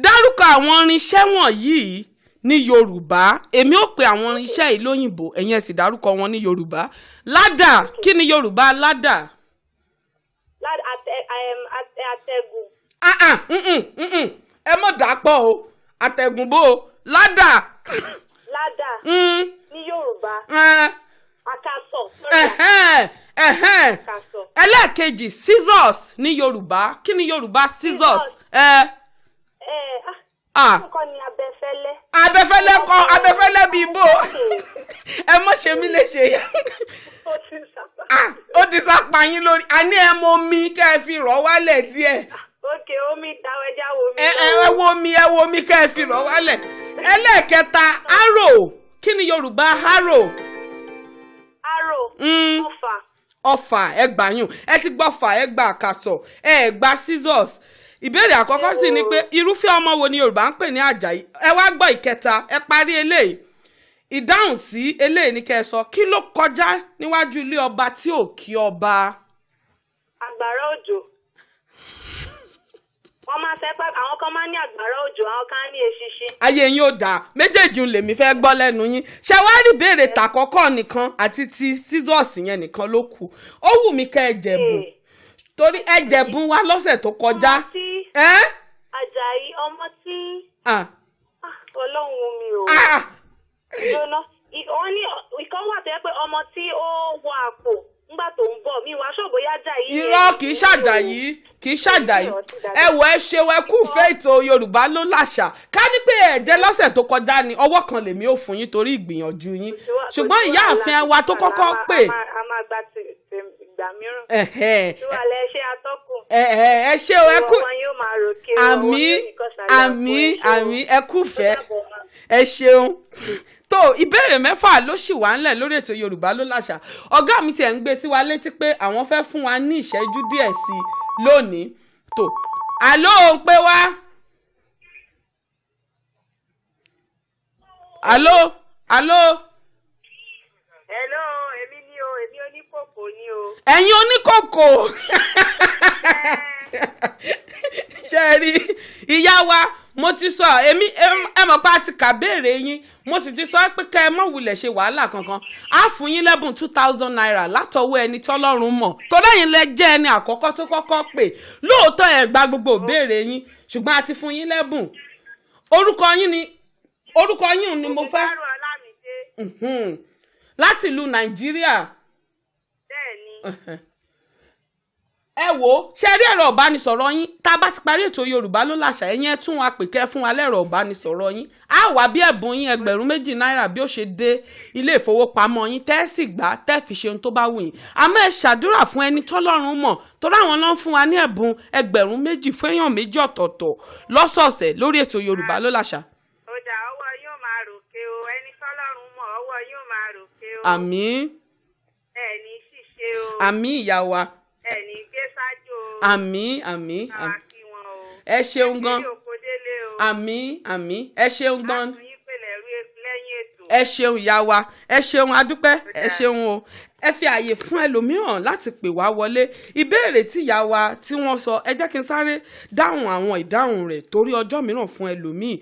dárúkọ àwọn irinṣẹ́ wọ̀nyí ní Yorùbá èmi ò pe àwọn irinṣẹ́ yìí lóyìnbó ẹ̀yin ẹ sì dárúkọ wọn ní Yorùbá ládà kí ni Yorùbá ládà. àtẹ̀gùn. ẹ mọ̀ dàpọ̀ o àtẹ̀gùn bò ó ládà. ládà ní Yorùbá àkàsọ̀. ẹlẹ́ẹ̀kejì scissors ní Yorùbá kí ni Yorùbá scissors. nǹkan ni abẹfẹ́lẹ́. abẹfẹ́lẹ́ kọ́ abẹfẹ́lẹ́ bíi bò ẹ mọ̀ ṣe mí léṣe yẹn. ó ti sápa yín lórí àní ẹ mọ omi kẹ́ ẹ fi rọ̀ wálẹ̀ díẹ̀. òkè omi dáwọ́ ẹja wo mi. ẹ wo mi kẹ́ ẹ fi rọ̀ wálẹ̀. ẹlẹ́ẹ̀kẹta arrow kí ni Yorùbá arrow. arrow ọfà. ọfà ẹ gbà yùn ẹ ti gbọ́ fà ẹ gbà àkàsọ̀ ẹ gba scissors. ìbéèrè àkọ́kọ́ sì ni pé irúfẹ́ ọmọ wo ni Yorùbá ń pè ní Àjàyí ẹ wá gbọ́ ìkẹta ẹ parí eléyìí ìdáhùn sí eléyìí ní kẹ́ ẹ sọ kí ló kọjá níwájú ilé ọba tí ò kí ọba. àgbàrá òjò. wọ́n máa fẹ́ pé àwọn kan máa ń ní àgbàrá òjò àwọn kan ní eṣinṣin. ayé yín ò dáa méjèèjì ń lèmi fẹ́ gbọ́ lẹ́nu yín ṣé wàá rí ìbéèrè tàkọ́kọ́ nìkan àti ti scissors yẹn nìkan ló kù ó wù mí kẹ́ ẹ jẹ̀bùn torí ẹ jẹ̀bùn wa lọ́sẹ̀ tó kọjá. ọmọ tí Àjàyí ọmọ tí Ọlọ́run mi ò. jóná wọ́n ní ìkan wà tó yẹ pé ọmọ tí ó wọ àpò nígbà tó ń bọ̀ mi wá ṣọ́ọ̀bù yájà yìí. irọ́ kì í ṣàjàyí ẹ wọ ẹ ṣe wẹ kú fẹ́ ètò Yorùbá ló làṣà ká ní pé ẹ̀jẹ̀ lọ́sẹ̀ tó kọjá ni ọwọ́ kan lèmi ò fún yín torí ìgbìyànjú yín ṣùgbọ́n ìyá àfin wa tó kọ́kọ́ pè. a máa gba ìgbà mìíràn. ìwàlẹ̀ ṣe atọ́kùn. ẹ ṣe o ẹ kú wọn yóò máa ròkè àmì ẹ kú fẹ́ ẹ ṣeun tó ìbéèrè mẹ́fà ló ṣì wà ńlẹ̀ lórí ètò Yorùbá ló láṣà ọ̀gá mi tiẹ̀ ń gbé sí wa létí pé àwọn fẹ́ fún wa ní ìṣẹ́jú díẹ̀ sí i lónìí tó àló ń pé wá àló. hello èmi ni o èmi oníkòkò ni o. ẹ̀yin oníkòkò ṣe rí ìyá wa mo ti sọ èmi ẹ mọ̀ pé a ti kà béèrè yín mo sì ti sọ pé kẹ́ ẹ mọ̀ wulẹ̀ ṣe wàhálà kankan á fún yín lẹ́bùn 2,000 naira látọwọ́ ẹni tọ́lọ́run mọ̀ torí ẹ̀yin lẹ jẹ́ ẹni àkọ́kọ́ tó kọ́kọ́ pè lóòótọ́ ẹ gba gbogbo béèrè yín ṣùgbọ́n a ti fún yín lẹ́bùn orúkọ yín ni mo fẹ́ láti ìlú Nàìjíríà. bẹ́ẹ̀ni. ẹ wò ṣe rí ẹ̀rọ ìbánisọ̀rọ̀ yín tá a bá ti parí ètò Yorùbá ló láṣà ẹ̀yìn ẹ̀ tún wa pè kẹ́ fún wa lẹ́rọ ìbánisọ̀rọ̀ yín á wà bí ẹ̀bùn yín 2,000 náírà bí ó ṣe dé ilé ìfowópamọ́ yín tẹ́ sì gbà tẹ́ fi ṣe ohun tó bá wù yín àmọ́ ẹ ṣàdúrà fún ẹni tọ́lọ́run mọ̀ torí àwọn náà ń fún wa ní ẹ̀bùn 2,000 fún èèyàn méjì ọ̀tọ̀ọ̀tọ̀ lọ́sọ̀ọ̀sẹ̀ lórí ètò Yorùbá ló láṣà. ọjà ọwọ́ yóò máa ròkè o ẹni tọ́lọ́run mọ̀ ọwọ́ yóò máa ròkè o. àmín. ẹni ṣìṣe o. àmín ìyá wa. ẹni gbé sájò o. àmín. àwa kí wọn o. ẹ ṣeun gan. ẹni òkò délé o. àmín ẹ ṣeun gan. láti yín pèlè lẹ́yìn ètò. ẹ ṣeun ìyá wa ẹ ṣeun adúpẹ́ ẹ ṣeun o ẹ fi àyè fún ẹlòmíràn láti pè wá wọlé ìbéèrè tí ìyá wa tí wọ́n sọ ẹ jẹ́ kí n sáré dáhùn àwọn ìdáhùn rẹ̀ torí ọjọ́ mìíràn fún ẹlòmíì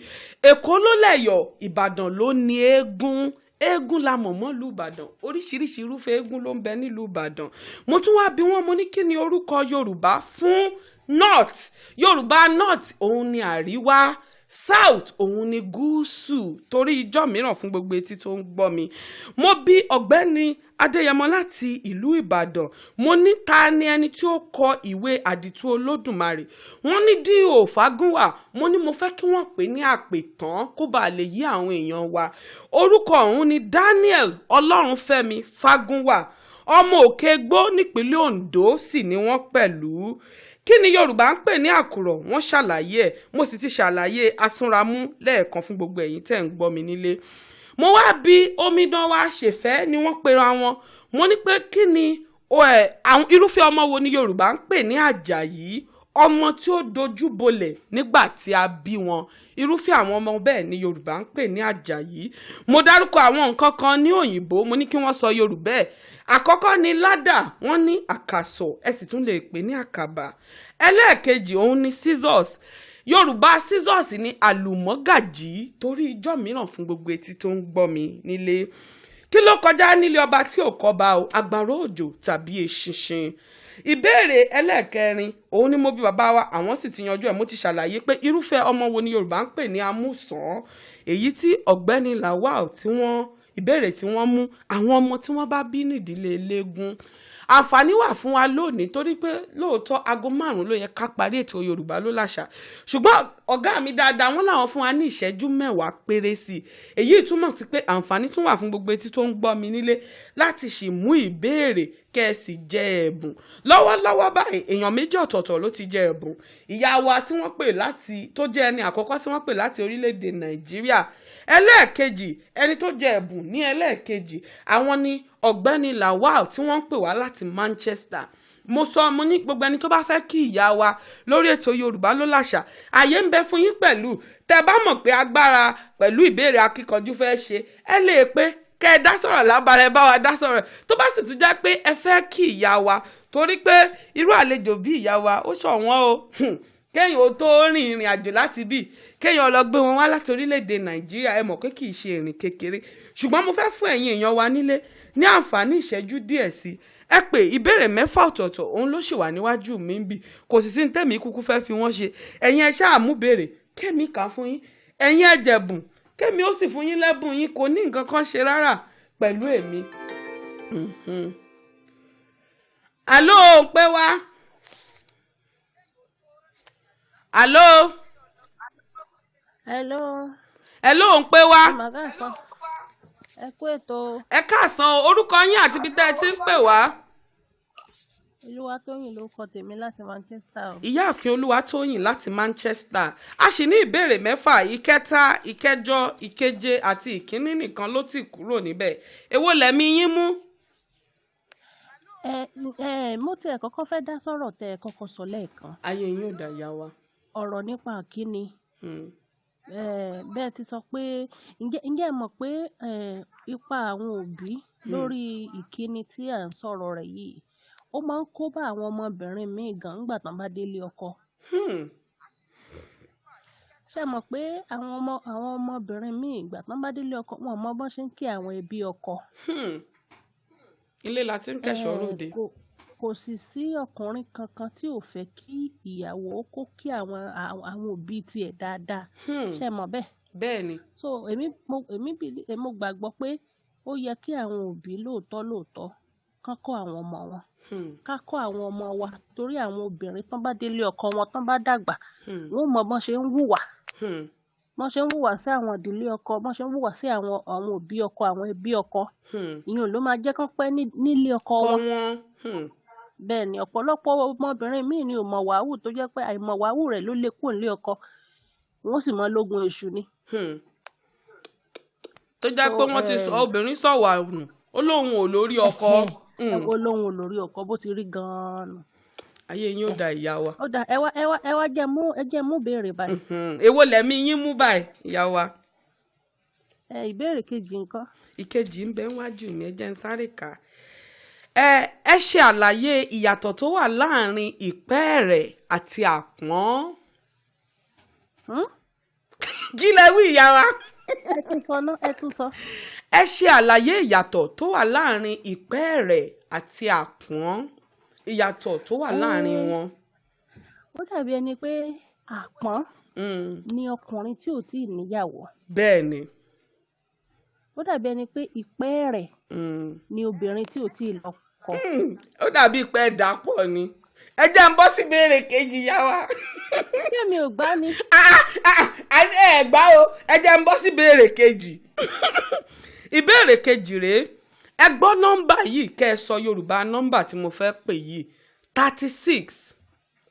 Èkó ló lẹ̀yọ̀ Ìbàdàn ló ní eégún la mọ̀ mọ́ ìlú Ìbàdàn oríṣiríṣi irúfẹ́ eégún ló ń bẹ nílùú Ìbàdàn mo tún wá bí wọ́n mo ní kí ni orúkọ Yorùbá fún north Yorùbá north òun ni àríwá south òun ni gúúsù torí ìjọ mìíràn fún gbogbo etí tó ń gbọ́ mi mo bí ọ̀gbẹ́ni Adéyẹmọ láti ìlú Ìbàdàn mo ní ta ni ẹni tí ó kọ ìwé àdìtú Olódùmarè wọ́n ní D.O. Fágúnwà mo ní mo fẹ́ kí wọ́n pè ní àpètàn kó bàa lè yí àwọn èèyàn wa orúkọ òun ni Daniel Ọlọ́runfẹ́mi Fágúnwà ọmọ Òkègbó nípínlẹ̀ Ondo sì ni wọ́n pẹ̀lú kí ni Yorùbá ń pè ní àkùrọ̀ wọ́n ṣàlàyé ẹ̀ mo sì ti ṣàlàyé asúnramú lẹ́ẹ̀kan fún gbogbo ẹ̀yin tẹ́ ń gbọ́ mi nílé mo wá bí omidan wa ṣèfẹ́ ni wọ́n pera wọn mo ní pé kí ni àwọn irúfẹ́ ọmọ wo ni Yorùbá ń pè ní Àjàyí ọmọ tí ó dojú bolẹ̀ nígbà tí a bí wọn irúfẹ́ àwọn ọmọ bẹ́ẹ̀ ni Yorùbá ń pè ní Àjàyí mo dárúkọ àwọn nǹkan kan ní òyìnbó mo ní kí wọ́n sọ Yorùbá ẹ̀ àkọ́kọ́ ni ládà wọ́n ní àkàsọ̀ ẹ sì tún lè pè ní àkàbà ẹlẹ́ẹ̀kejì òun ni scissors Yorùbá scissors ní àlùmọ́gàjí torí ìjọ mìíràn fún gbogbo etí tó ń gbọ́ mi nílé kí ló kọjá nílé ọba tí ò kọba o àgbàrá òjò tàbí eṣinṣin ìbéèrè ẹlẹ́ẹ̀kẹrin òun ni mo bí bàbá wa àwọn sì ti yanjú ẹ̀ mo ti ṣàlàyé pé irúfẹ́ ọmọ wo ni Yorùbá ń pè ní amúsàn èyí tí ọ̀gbẹ́ni Lawal tí wọ́n ìbéèrè tí wọ́n mú àwọn ọmọ tí wọ́n bá bí nídìílé eléégún àǹfààní wà fún wa lónìí torí pé lóòótọ́ aago 5 ló yẹ ká parí ètò Yorùbá ló láṣà ṣùgbọ́n ọ̀gá mi dáadáa wọ́n làwọn fún wa ní ìṣẹ́jú 10 péré sí i èyí túmọ̀ sí pé àǹfààní tún wà fún gbogbo etí tó ń gbọ́ mi nílé láti sì mú ìbéèrè kẹ́ ẹ sì jẹ ẹ̀bùn lọ́wọ́lọ́wọ́ báyìí èèyàn méjì ọ̀tọ̀ọ̀tọ̀ ló ti jẹ ẹ̀bùn ìyá wa tí wọ́n pè láti tó jẹ́ ẹni àkọ́kọ́ tí wọ́n pè láti orílẹ̀-èdè Nàìjíríà ẹlẹ́ẹ̀kejì ẹni tó jẹ ẹ̀bùn ní ẹlẹ́ẹ̀kejì àwọn ni ọ̀gbẹ́ni Lawal tí wọ́n ń pè wá láti Manchester mo ní gbogbo ẹni tó bá fẹ́ kí ìyá wa lórí ètò Yorùbá ló láṣà àyè ń bẹ fún yín pẹ̀lú tẹ́ bá mọ̀ pé agbára pẹ̀lú ìbéèrè akíkanjú fẹ́ ṣe ẹ lè pé kẹ́ ẹ dá sọ̀rọ̀ lábára ẹ bá wa dá sọ̀rọ̀ tó bá sì tún jẹ́ pé ẹ fẹ́ kí ìyá wa torí pé irú àlejò bí ìyá wa ó ṣọ̀wọ́n o kéèyàn ó tó rìn ìrìn àjò láti bí kéèyàn lọ gbé wọn wá láti orílẹ̀-èdè Nàìjíríà ẹ mọ̀ pé kì í ṣe ìrìn kékeré ṣùgbọ́n mo fẹ́ fún ẹ̀yin èèyàn wa nílé ní àǹfààní ìṣẹ́jú díẹ̀ sí ẹ pé ìbéèrè 6 ọ̀tọ̀ọ̀tọ̀ òun ló ṣì wà níwájú mi ń bì kò sì sí ní tẹ̀mí kúkú fẹ́ fi wọ́n ṣe ẹ̀yin ẹ ṣáà mú béèrè kémi kà fún yín ẹ̀yin ẹ jẹ̀bùn kémi ó sì fún yín lẹ́bùn yín kò ní nǹkan kan ṣe rárá pẹ̀lú èmi. àló pé wá àló. hello ń pé wá. ẹ kú ètò. ẹ káàsán orúkọ yín àti ibi tẹ́ ẹ ti ń pè wá. Olúwatóyìn ló kọ tèmi láti Manchester o. ìyáàfin Olúwatóyìn láti Manchester. A sì ní ìbéèrè 6, ìkẹta, ìkẹjọ, ìkeje àti ìkíní nìkan ló ti kúrò níbẹ̀. Èwo lẹ̀mí yín mú? Mo tiẹ̀ kọ́kọ́ fẹ́ dá sọ̀rọ̀ tẹ́ ẹ kọ́kọ́ sọ lẹ́ẹ̀kan. Ayé yín ò dá yá wa. Ọ̀rọ̀ nípa kíni. Bẹ́ẹ̀ ti sọ pé ǹjẹ́ ẹ mọ̀ pé ipa àwọn òbí lórí ìkíni tí à ń sọ̀rọ̀ rẹ̀ yìí ó máa ń kó bá àwọn ọmọbìnrin míì gan nígbà tán bá délé ọkọ. Ṣé ẹ mọ̀ pé àwọn ọmọbìnrin míì ìgbà tán bá délé ọkọ wọn mọ bọ́n ṣe ń kí àwọn ẹbí ọkọ. Ilé la ti ń kẹ́ṣọ̀ọ́ ròde. Kò sì sí ọkùnrin kankan tí ò fẹ́ kí ìyàwó kó kí àwọn òbí tiẹ̀ dáadáa. Ṣé ẹ mọ̀ bẹ́ẹ̀? Bẹ́ẹ̀ ni. So mo gbàgbọ́ pé ó yẹ kí àwọn òbí lóòótọ́ kán kọ́ àwọn ọmọ wọn. Ká kọ́ àwọn ọmọ wa torí àwọn obìnrin tán bá délé ọkọ wọn tán bá dàgbà wọn ò mọ bọ́n ṣe ń hùwà. Bọ́n ṣe ń hùwà sí àwọn ìdílé ọkọ, bọ́n ṣe ń hùwà sí àwọn òbí ọkọ, àwọn ẹbí ọkọ. Ìyẹn ló máa jẹ́ kán pẹ́ nílé ọkọ wọn. Bẹ́ẹ̀ ni ọ̀pọ̀lọpọ̀ ọmọbìnrin míì ni ò mọ̀ wàhù tó jẹ́ pé àìmọ̀ wàhù rẹ̀ ló lé kúrò nílé ọkọ. Wọ́n sì mọ lógun èṣù ni. Tó jẹ́ pé wọ́n ti sọ obìnrin sọ̀wà nù ó lóun ò lórí ọkọ. Ó lóun ò lórí ọkọ bó ti rí gan-an. Ayé yín ò dá ìyá wa. Ó dà ẹ wá jẹ́ mú béèrè báyìí. Èwo lẹ̀mí yín mú báyìí ìyá wa? Ìbéèrè kejì ńkọ́? Ìkejì ń bẹ wájú mi, ẹ jẹ́ ń sáré kà. Ẹ ṣe àlàyé ìyàtọ̀ tó wà láàrin ìpẹ́ẹ̀rẹ̀ àti àpọ́n. Kí lẹ wí ìyá wa? Ẹ tún sọ. Ẹ ṣe àlàyé ìyàtọ̀ tó wà láàrin ìpẹ́ẹ̀rẹ̀ àti àpọ́n. Ìyàtọ̀ tó wà láàrin wọn. Ó dàbí ẹni pé àpọ́n ni ọkùnrin tí ò tíì níyàwó. Bẹ́ẹ̀ ni. Ó dàbí ẹni pé ìpẹ́ẹ̀rẹ̀ ni obìnrin tí ò tíì lọ́kọ. Ó dàbí pé ẹ dàpọ̀ ni. Ẹ jẹ́ ń bọ́ sí ìbéèrè kejì yá wa. Ṣé mi ò gbá ni? Ẹ gbá o, ẹ jẹ́ ń bọ́ sí ìbéèrè kejì. Ìbéèrè kejì rèé. Ẹ gbọ́ nọ́mbà yìí kẹ́ ẹ sọ Yorùbá nọ́mbà tí mo fẹ́ pè yìí 36.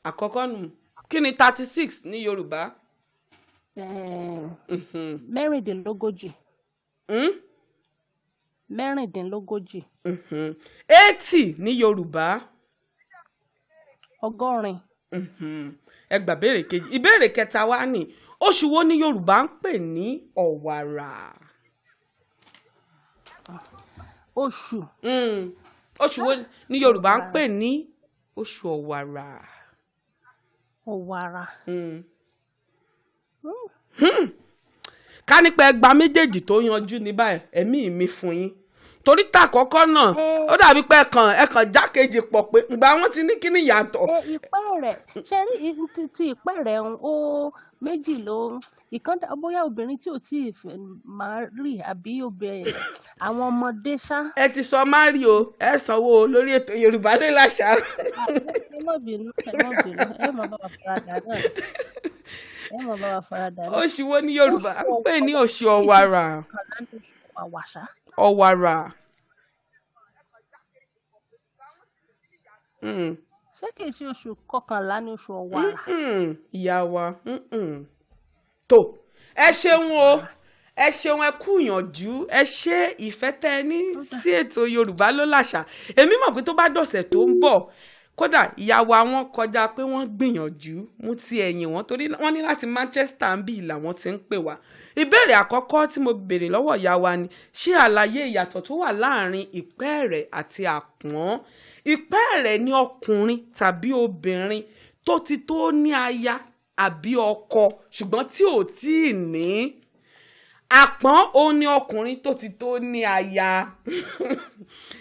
Àkọ́kọ́ nù. Kí ni 36 ní Yorùbá? Mẹ́rìndínlógójì. Mẹ́rìndínlógójì. 80 ní Yorùbá. Ọgọ́rin. Ẹ gbà béèrè kejì. Ìbéèrè kẹta wá ní oṣù wo ní Yorùbá ń pè ní ọ̀wàrà? Oṣù. Oṣù wo ní Yorùbá ń pè ní oṣù ọ̀wàrà? Ọ̀wàrà. Ká ní pé ẹgbàá méjèèjì tó yanjú ní báyìí ẹ̀mí mi fún yín torí tá àkọ́kọ́ náà ó dàbí pé ẹ̀kan jákèjì pọ̀ pé ìgbà wọn ti ní kí ni ìyàtọ̀. Ìpẹ́ẹ̀rẹ̀ ṣe rí ti ìpẹ́ẹ̀rẹ̀ ó méjì ló ìkan bóyá obìnrin tí ò tí ì máa rí àbí obìnrin àwọn ọmọdé ṣá. Ẹ ti sọ mari o ẹ sanwó lórí ètò Yorùbá Lo'l'asa. ẹ má bínú ẹ má bá wa faradà náà. Oṣù wo ní Yorùbá ń pè ní oṣù ọ̀wàrà? Ọ̀wàrà. Ṣé kìí ṣe oṣù kọkànlá ní oṣù ọ̀wàrà? Ìyá wa. Tó ẹ ṣeun o ẹ ṣeun ẹ kú ìyànjú ẹ ṣe ìfẹ́ tẹ́ ẹ ní sí ètò Yorùbá Lo'l'asa. Èmi mọ̀ pé tó bá dọ̀sẹ̀ tó ń bọ̀ kódà ìyàwó àwọn kọjá pé wọ́n gbìyànjú mú ti ẹ̀yìn wọn torí wọ́n ní láti Manchester ń bí làwọn ti ń pè wá. Ìbéèrè àkọ́kọ́ tí mo béèrè lọ́wọ́ ìyá wa ni ṣé àlàyé ìyàtọ̀ tó wà láàrin ìpẹ́ẹ̀rẹ̀ àti àpọ́n. Ìpẹ́ẹ̀rẹ̀ ni ọkùnrin tàbí obìnrin tó ti tó ní aya àbí ọkọ ṣùgbọ́n tí ò tí ì ní. Àpọ́n òun ni ọkùnrin tó ti tó ní aya.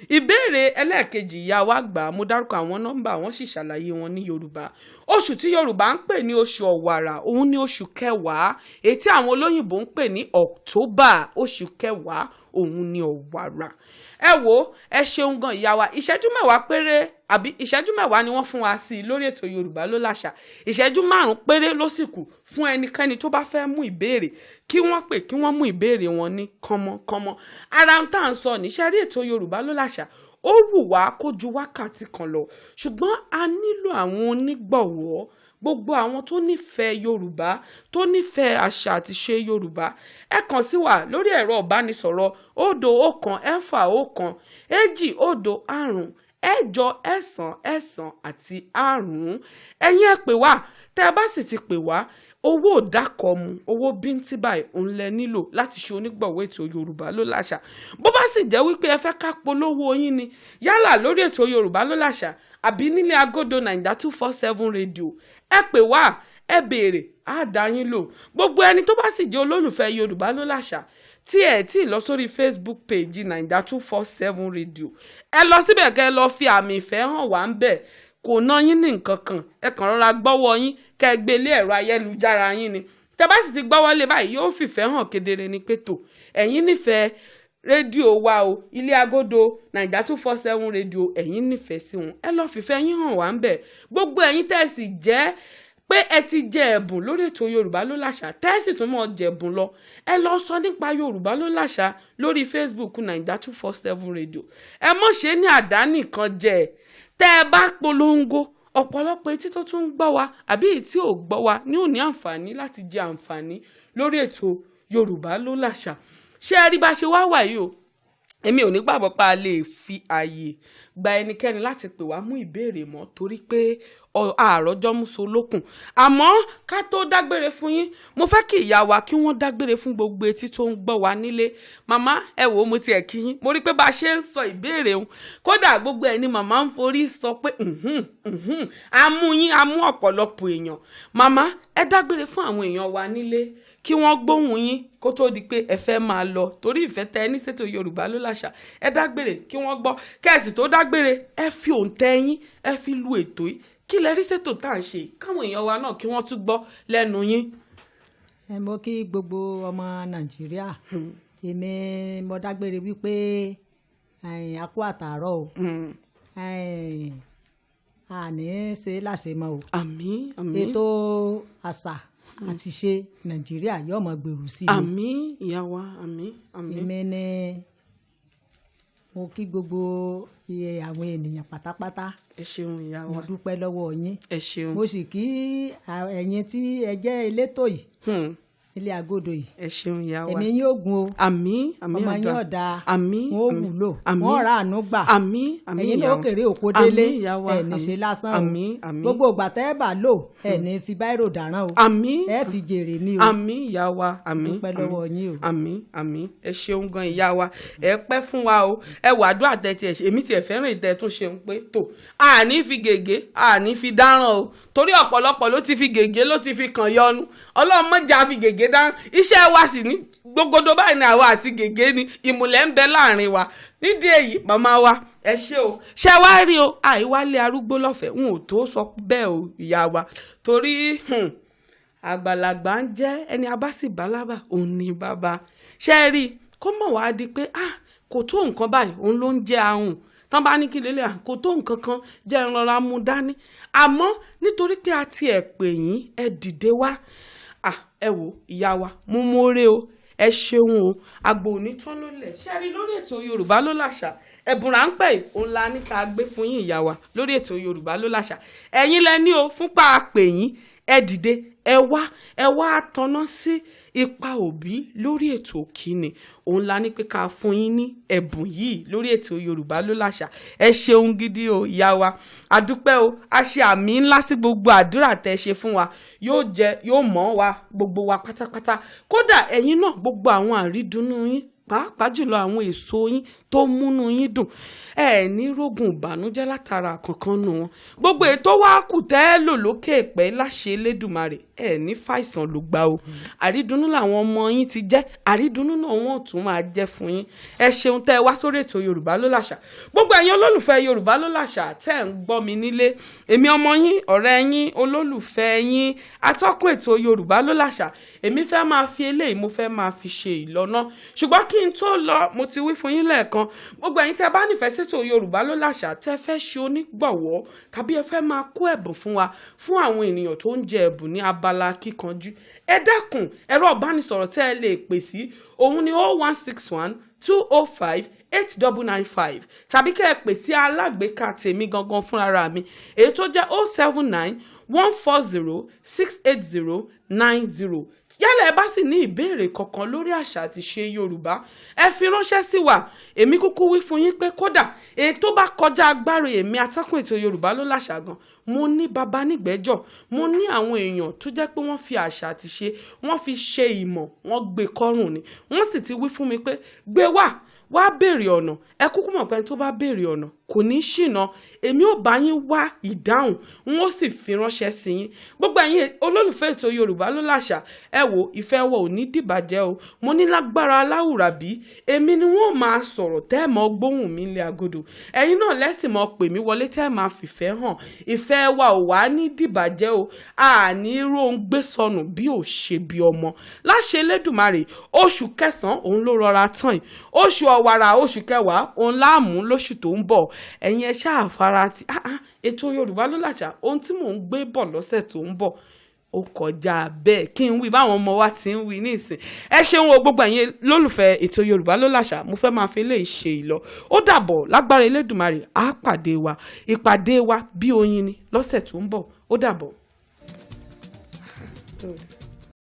Ìbéèrè ẹlẹ́ẹ̀kejì ìyá wa gbà mo dárúkọ àwọn nọ́mbà wọ́n sì ṣàlàyé wọn ní Yorùbá. Oṣù tí Yorùbá ń pè ní oṣù ọ̀wàrà òun ní oṣù kẹwàá èyí tí àwọn olóyìnbó ń pè ní October. Oṣù kẹwàá òun ní ọ̀wàrà. Ẹ wo ẹ ṣeun gan ìyá wa ìṣẹ́jú mẹ́wàá péré àbí ìṣẹ́jú mẹ́wàá ni wọ́n fún wa sí lórí ètò Yorùbá Lo'l'asa. Ìṣẹ́jú 5 péré ló sì kù fún ẹnikẹ́ni tó bá fẹ́ mú ìbéèrè kí wọ́n pè kí wọ́n mú ìbéèrè wọn ní kánmọ́kánmọ́. Ara ń tà ń sọ níṣẹ́ rí ètò Yorùbá Lo'l'asa ó wù wá kó ju wákàtí kan lọ ṣùgbọ́n a nílò àwọn onígbọ̀wọ́ gbogbo àwọn tó nífẹ̀ẹ́ Yorùbá tó nífẹ̀ẹ́ àṣà àti ṣe Yorùbá ẹ kàn sí wa lórí ẹ̀rọ ìbánisọ̀rọ̀ 09140 2 ẹ̀yin ẹ pè wá tẹ́ ẹ bá sì ti pè wá owó ìdákọ̀mù owó bíntín báyìí òun lẹ nílò láti ṣe onígbọ̀wọ́ ètò Yorùbá ló láṣà bó bá sì jẹ́ wípé ẹ fẹ́ ká polówó yín ni yálà lórí ètò Yorùbá ló láṣà àbí nílé agodo Naija 247 rédíò ẹ pè wá ẹ béèrè á dá yín lò gbogbo ẹni tó bá sì jẹ́ olólùfẹ́ Yorùbá ló láṣà tí ẹ tí lọ sórí Facebook page Naija 247 rédíò ẹ lọ síbẹ̀ kẹ́ ẹ lọ fi àmì ìfẹ́ hàn wá ń bẹ̀ kò ná yín ní nǹkan kan ẹ kàn rọra gbọ́wọ́ yín kẹ́ ẹ gbé lé ẹ̀rọ ayélujára yín ni tẹ́ bá sì ti gbọ́wọ́ lé báyìí yóò fìfẹ́ hàn kedere ní pẹ̀tò ẹ̀yin nífẹ̀ẹ́ rédíò wa o ilé agodo Naija 247 rédíò ẹ̀yin nífẹ̀ẹ́ sí wọn ẹ lọ fìfẹ́ yín hàn wá ń bẹ̀ gbogbo ẹ̀yin tẹ́ sì jẹ́ pé ẹ ti jẹ ẹ̀bùn lórí ètò Yorùbá ló láṣà tẹ́ sì tún mọ́ jẹ̀bùn lọ ẹ lọ sọ nípa Yorùbá ló láṣà lórí Facebook Naija 247 rédíò ẹ mọ̀ ṣe ní àdánì kan jẹ tẹ́ ẹ bá polongo ọ̀pọ̀lọpọ̀ etí tó tún gbọ́ wa àbí etí ò gbọ́ wa ní òní àǹfààní láti jẹ àǹfààní lórí ètò Yorùbá ló láṣà ṣé ẹ rí bá ṣe wá wà yìí o èmi ò ní gbàgbọ́ pa lè fi ààyè gba ẹnikẹ́ni láti pè wá mú ìbéèrè mọ́ torí pé àròjọ́ múso lókun àmọ́ ká tó dágbére fún yín mo fẹ́ kí ìyá wa kí wọ́n dágbére fún gbogbo etí tó ń gbọ́ wa nílé màmá ẹ wò mo tiẹ̀ kí yín mo rí pé bá a ṣe ń sọ ìbéèrè òun kódà gbogbo ẹ̀ ni màmá ń forí sọ pé amú ọ̀pọ̀lọpọ̀ èèyàn màmá ẹ dágbére fún àwọn èèyàn wa nílé kí wọ́n gbóhùn yín kó tó di pé ẹ fẹ́ máa lọ torí ìfẹ́ tẹ ẹ ní ṣètò Yorùbá ló láṣà ẹ dágbére kí wọ́n gbọ́ kẹ́ẹ̀sì tó dágbére ẹ fi òǹtẹ̀ yín ẹ fi lu ètò yìí kí lẹ rí ṣètò tá à ń ṣe káwọn èèyàn wa náà kí wọ́n tún gbọ́ lẹ́nu yín. ẹ mọ̀ kí gbogbo ọmọ Nàìjíríà èmi mo dágbére wípé a kú àtàárọ̀ o àní ṣe láṣemọ o àmín àmín ètò àṣà àti ṣe Nàìjíríà yóò mọ gbèrú sí i. àmín ìyá wa àmín àmín. èmi ni mo kí gbogbo àwọn ènìyàn pátápátá. ẹ ṣeun ìyá wa mo dúpẹ́ lọ́wọ́ yín. ẹ ṣeun. mo sì kí ẹ̀yin tí ẹ jẹ́ elétò yìí ilé agodo yìí. ẹ ṣeun ìyá wa ẹ̀mí yín ògùn o. àmín àmín ọmọ yín ọ̀dà àmín wọn ò wúlò wọn rà àánú gbà. àmín àmín ẹ̀yin ló kéré òkú délé ẹ̀ ní ṣe lásán o. àmín àmín gbogbo ìgbà tẹ́ ẹ bá lò ẹ̀ ní fi báírò dáràn o. àmín ẹ fi jèrè ni o. àmín ìyá wa àmín dúpẹ́ lọ́wọ́ yín o. àmín àmín ẹ ṣeun gan ìyá wa ẹ pẹ́ fún wa o ẹ wà àdúrà tẹ́tí ẹ̀ ṣe èmi tiẹ̀ fẹ́ràn ìtẹ́ tó ṣeun pé tó àní fi gègé àní fi dáràn o torí ọ̀pọ̀lọpọ̀ ló ti fi gègé ló ti fi kàn yọnu Ọlọ́run má jẹ́ á fi gègé dáràn iṣẹ́ wa sì ní gbogbo báyìí ni àwa àti gègé ni ìmùlẹ̀ ń bẹ láàrin wa nídìí èyí màmá wa ẹ ṣé o ṣe wá rí o àìwálé arúgbó lọ́fẹ̀ẹ́ n ò tó sọ bẹ́ẹ̀ o ìyá wa torí àgbàlagbà ń jẹ́ ẹni abásìbálábà òun ni bàbá ṣe rí kó mọ̀ wá di pé kò tó nǹkan báyìí òun ló ń jẹ́ ahùn tán bá ní kí lélẹ̀ kò tó nǹkan kan jẹ́ ìrora mú dání àmọ́ nítorí pé a ti ẹ̀ pè yín ẹ dìde wá ẹ wò ìyá wa mo mórè o ẹ ṣeun o àgbò onítàn ló lẹ̀ ṣe rí lórí ètò Yorùbá ló láṣà ẹ̀bùn ráńpẹ́ yìí òun la ní ká gbé fún yín ìyá wa lórí ètò Yorùbá ló láṣà ẹ̀yin lẹ́ni o fúnpa àpè yín ẹ dìde ẹ wá tọ́nà sí ipa òbí lórí ètò kíni òun la ní pé ká fún yín ní ẹ̀bùn yìí lórí ètò Yorùbá ló láṣà ẹ ṣeun gidi o ìyá wa àdúpẹ́ o a ṣe àmì ńlá sí gbogbo àdúrà tẹ́ ṣe fún wa yóò mọ́ wa gbogbo wa pátápátá kódà ẹ̀yin náà gbogbo àwọn àrídùnnú yín pàápàá jùlọ àwọn èso yín tó múnú yín dùn ẹ ní rógùn ìbànújẹ́ látara kankan nù wọn gbogbo ètò wa kù tẹ́ lò lókè pẹ́ láṣẹ Elédùmarè ẹ ní fàìsàn ló gbà o àrídùnnú làwọn ọmọ yín ti jẹ́ àrídùnnú náà wọn ò tún máa jẹ́ fún yín ẹ ṣeun tẹ́ wá sórí ètò Yorùbá ló láṣà gbogbo ẹ̀yin olólùfẹ́ Yorùbá ló láṣà tẹ́ ń gbọ́ mi nílé èmi ọmọ yín ọ̀rẹ́ yín olólùfẹ́ yín atọ́kùn ètò Yorùbá ló láṣà èmi fẹ́ máa fi eléyìí mo fẹ́ máa fi ṣe ìlọ́nà ṣùgbọ́n kí n tó lọ mo ti wí fún yín lẹ́ẹ̀kan gbogbo ẹ̀yin tẹ́ bá nífẹ̀ẹ́ sétò Yorùbá ló láṣà tẹ́ fẹ́ ṣe onígbọ̀wọ́ tàbí ẹ fẹ́ máa kó ẹ̀bùn fún wa fún àwọn ènìyàn tó ń jẹ ẹ̀bùn ní abala kíkanjú ẹ dákun ẹ̀rọ ìbánisọ̀rọ̀ tẹ́ ẹ lè pè sí òun ni 0161 205 8995 tàbí kẹ́ ẹ pè sí alágbèéká tèmi gangan fúnra mi èyí tó jẹ́ 079-140-680-90. yálà ẹ bá sì ní ìbéèrè kankan lórí àṣà àti ṣe Yorùbá ẹ fi ránṣẹ́ sí wa. èmi kúkú wí fún yín pé kódà èyí tó bá kọjá agbára èmi atọ́kùn ètò Yorùbá ló láṣà gan, mo ní baba nígbẹ́jọ́, mo ní àwọn èèyàn tó jẹ́ pé wọ́n fi àṣà àti ṣe wọ́n fi ṣe ìmọ̀, wọ́n gbé kọ́rùn ni, wọ́n sì ti wí fún mi pé gbé wá béèrè ọ̀nà. ẹ kúkú mọ̀ pé tó bá béèrè ọ̀nà kò ní ṣìnà. èmi ò bá yín wá ìdáhùn n ó sì fi ránṣẹ́ sí yín. gbogbo ẹ̀yin olólùfẹ́ ètò Yorùbá ló láṣà, ẹ wò ìfẹ́ wọ ò ní dìbàjẹ́ o. mo ní lágbára aláwùrà bí èmi ni wọ́n máa sọ̀rọ̀ tẹ́ ẹ̀ mọ́ gbóhùn mi lé agodo. ẹ̀yin náà lẹ́sìn mọ́ pè mí wọlé tẹ́ ẹ̀ máa fìfẹ́ hàn. ìfẹ́ wa ò wá ní dìbàjẹ́ o. àní róńgbé sọnù bí ò ṣe bí ọmọ. láṣẹ Elédùmarè oṣù kẹsàn-án òun ló rọra tán yìí. oṣù ọ̀wàrà oṣù kẹwàá òun láàmú lóṣù tó ń bọ̀. ẹ̀yin ẹ ṣáà fara ti ètò Yorùbá ló láṣà ohun tí mò ń gbé bọ̀ lọ́sẹ̀ tó ń bọ̀ ó kọjá bẹ́ẹ̀ kí n wí báwọn ọmọ wa ti ń wí nísìn. ẹ ṣeun o gbogbo ẹ̀yin lólùfẹ́ ètò Yorùbá ló láṣà, mo fẹ́ máa fi lè ṣe ìlọ. ó dàbọ̀ lágbára Elédùmarè á pàdé wa, ìpàdé wa bí oyin ni lọ́sẹ̀ tó ń bọ̀. ó dàbọ̀.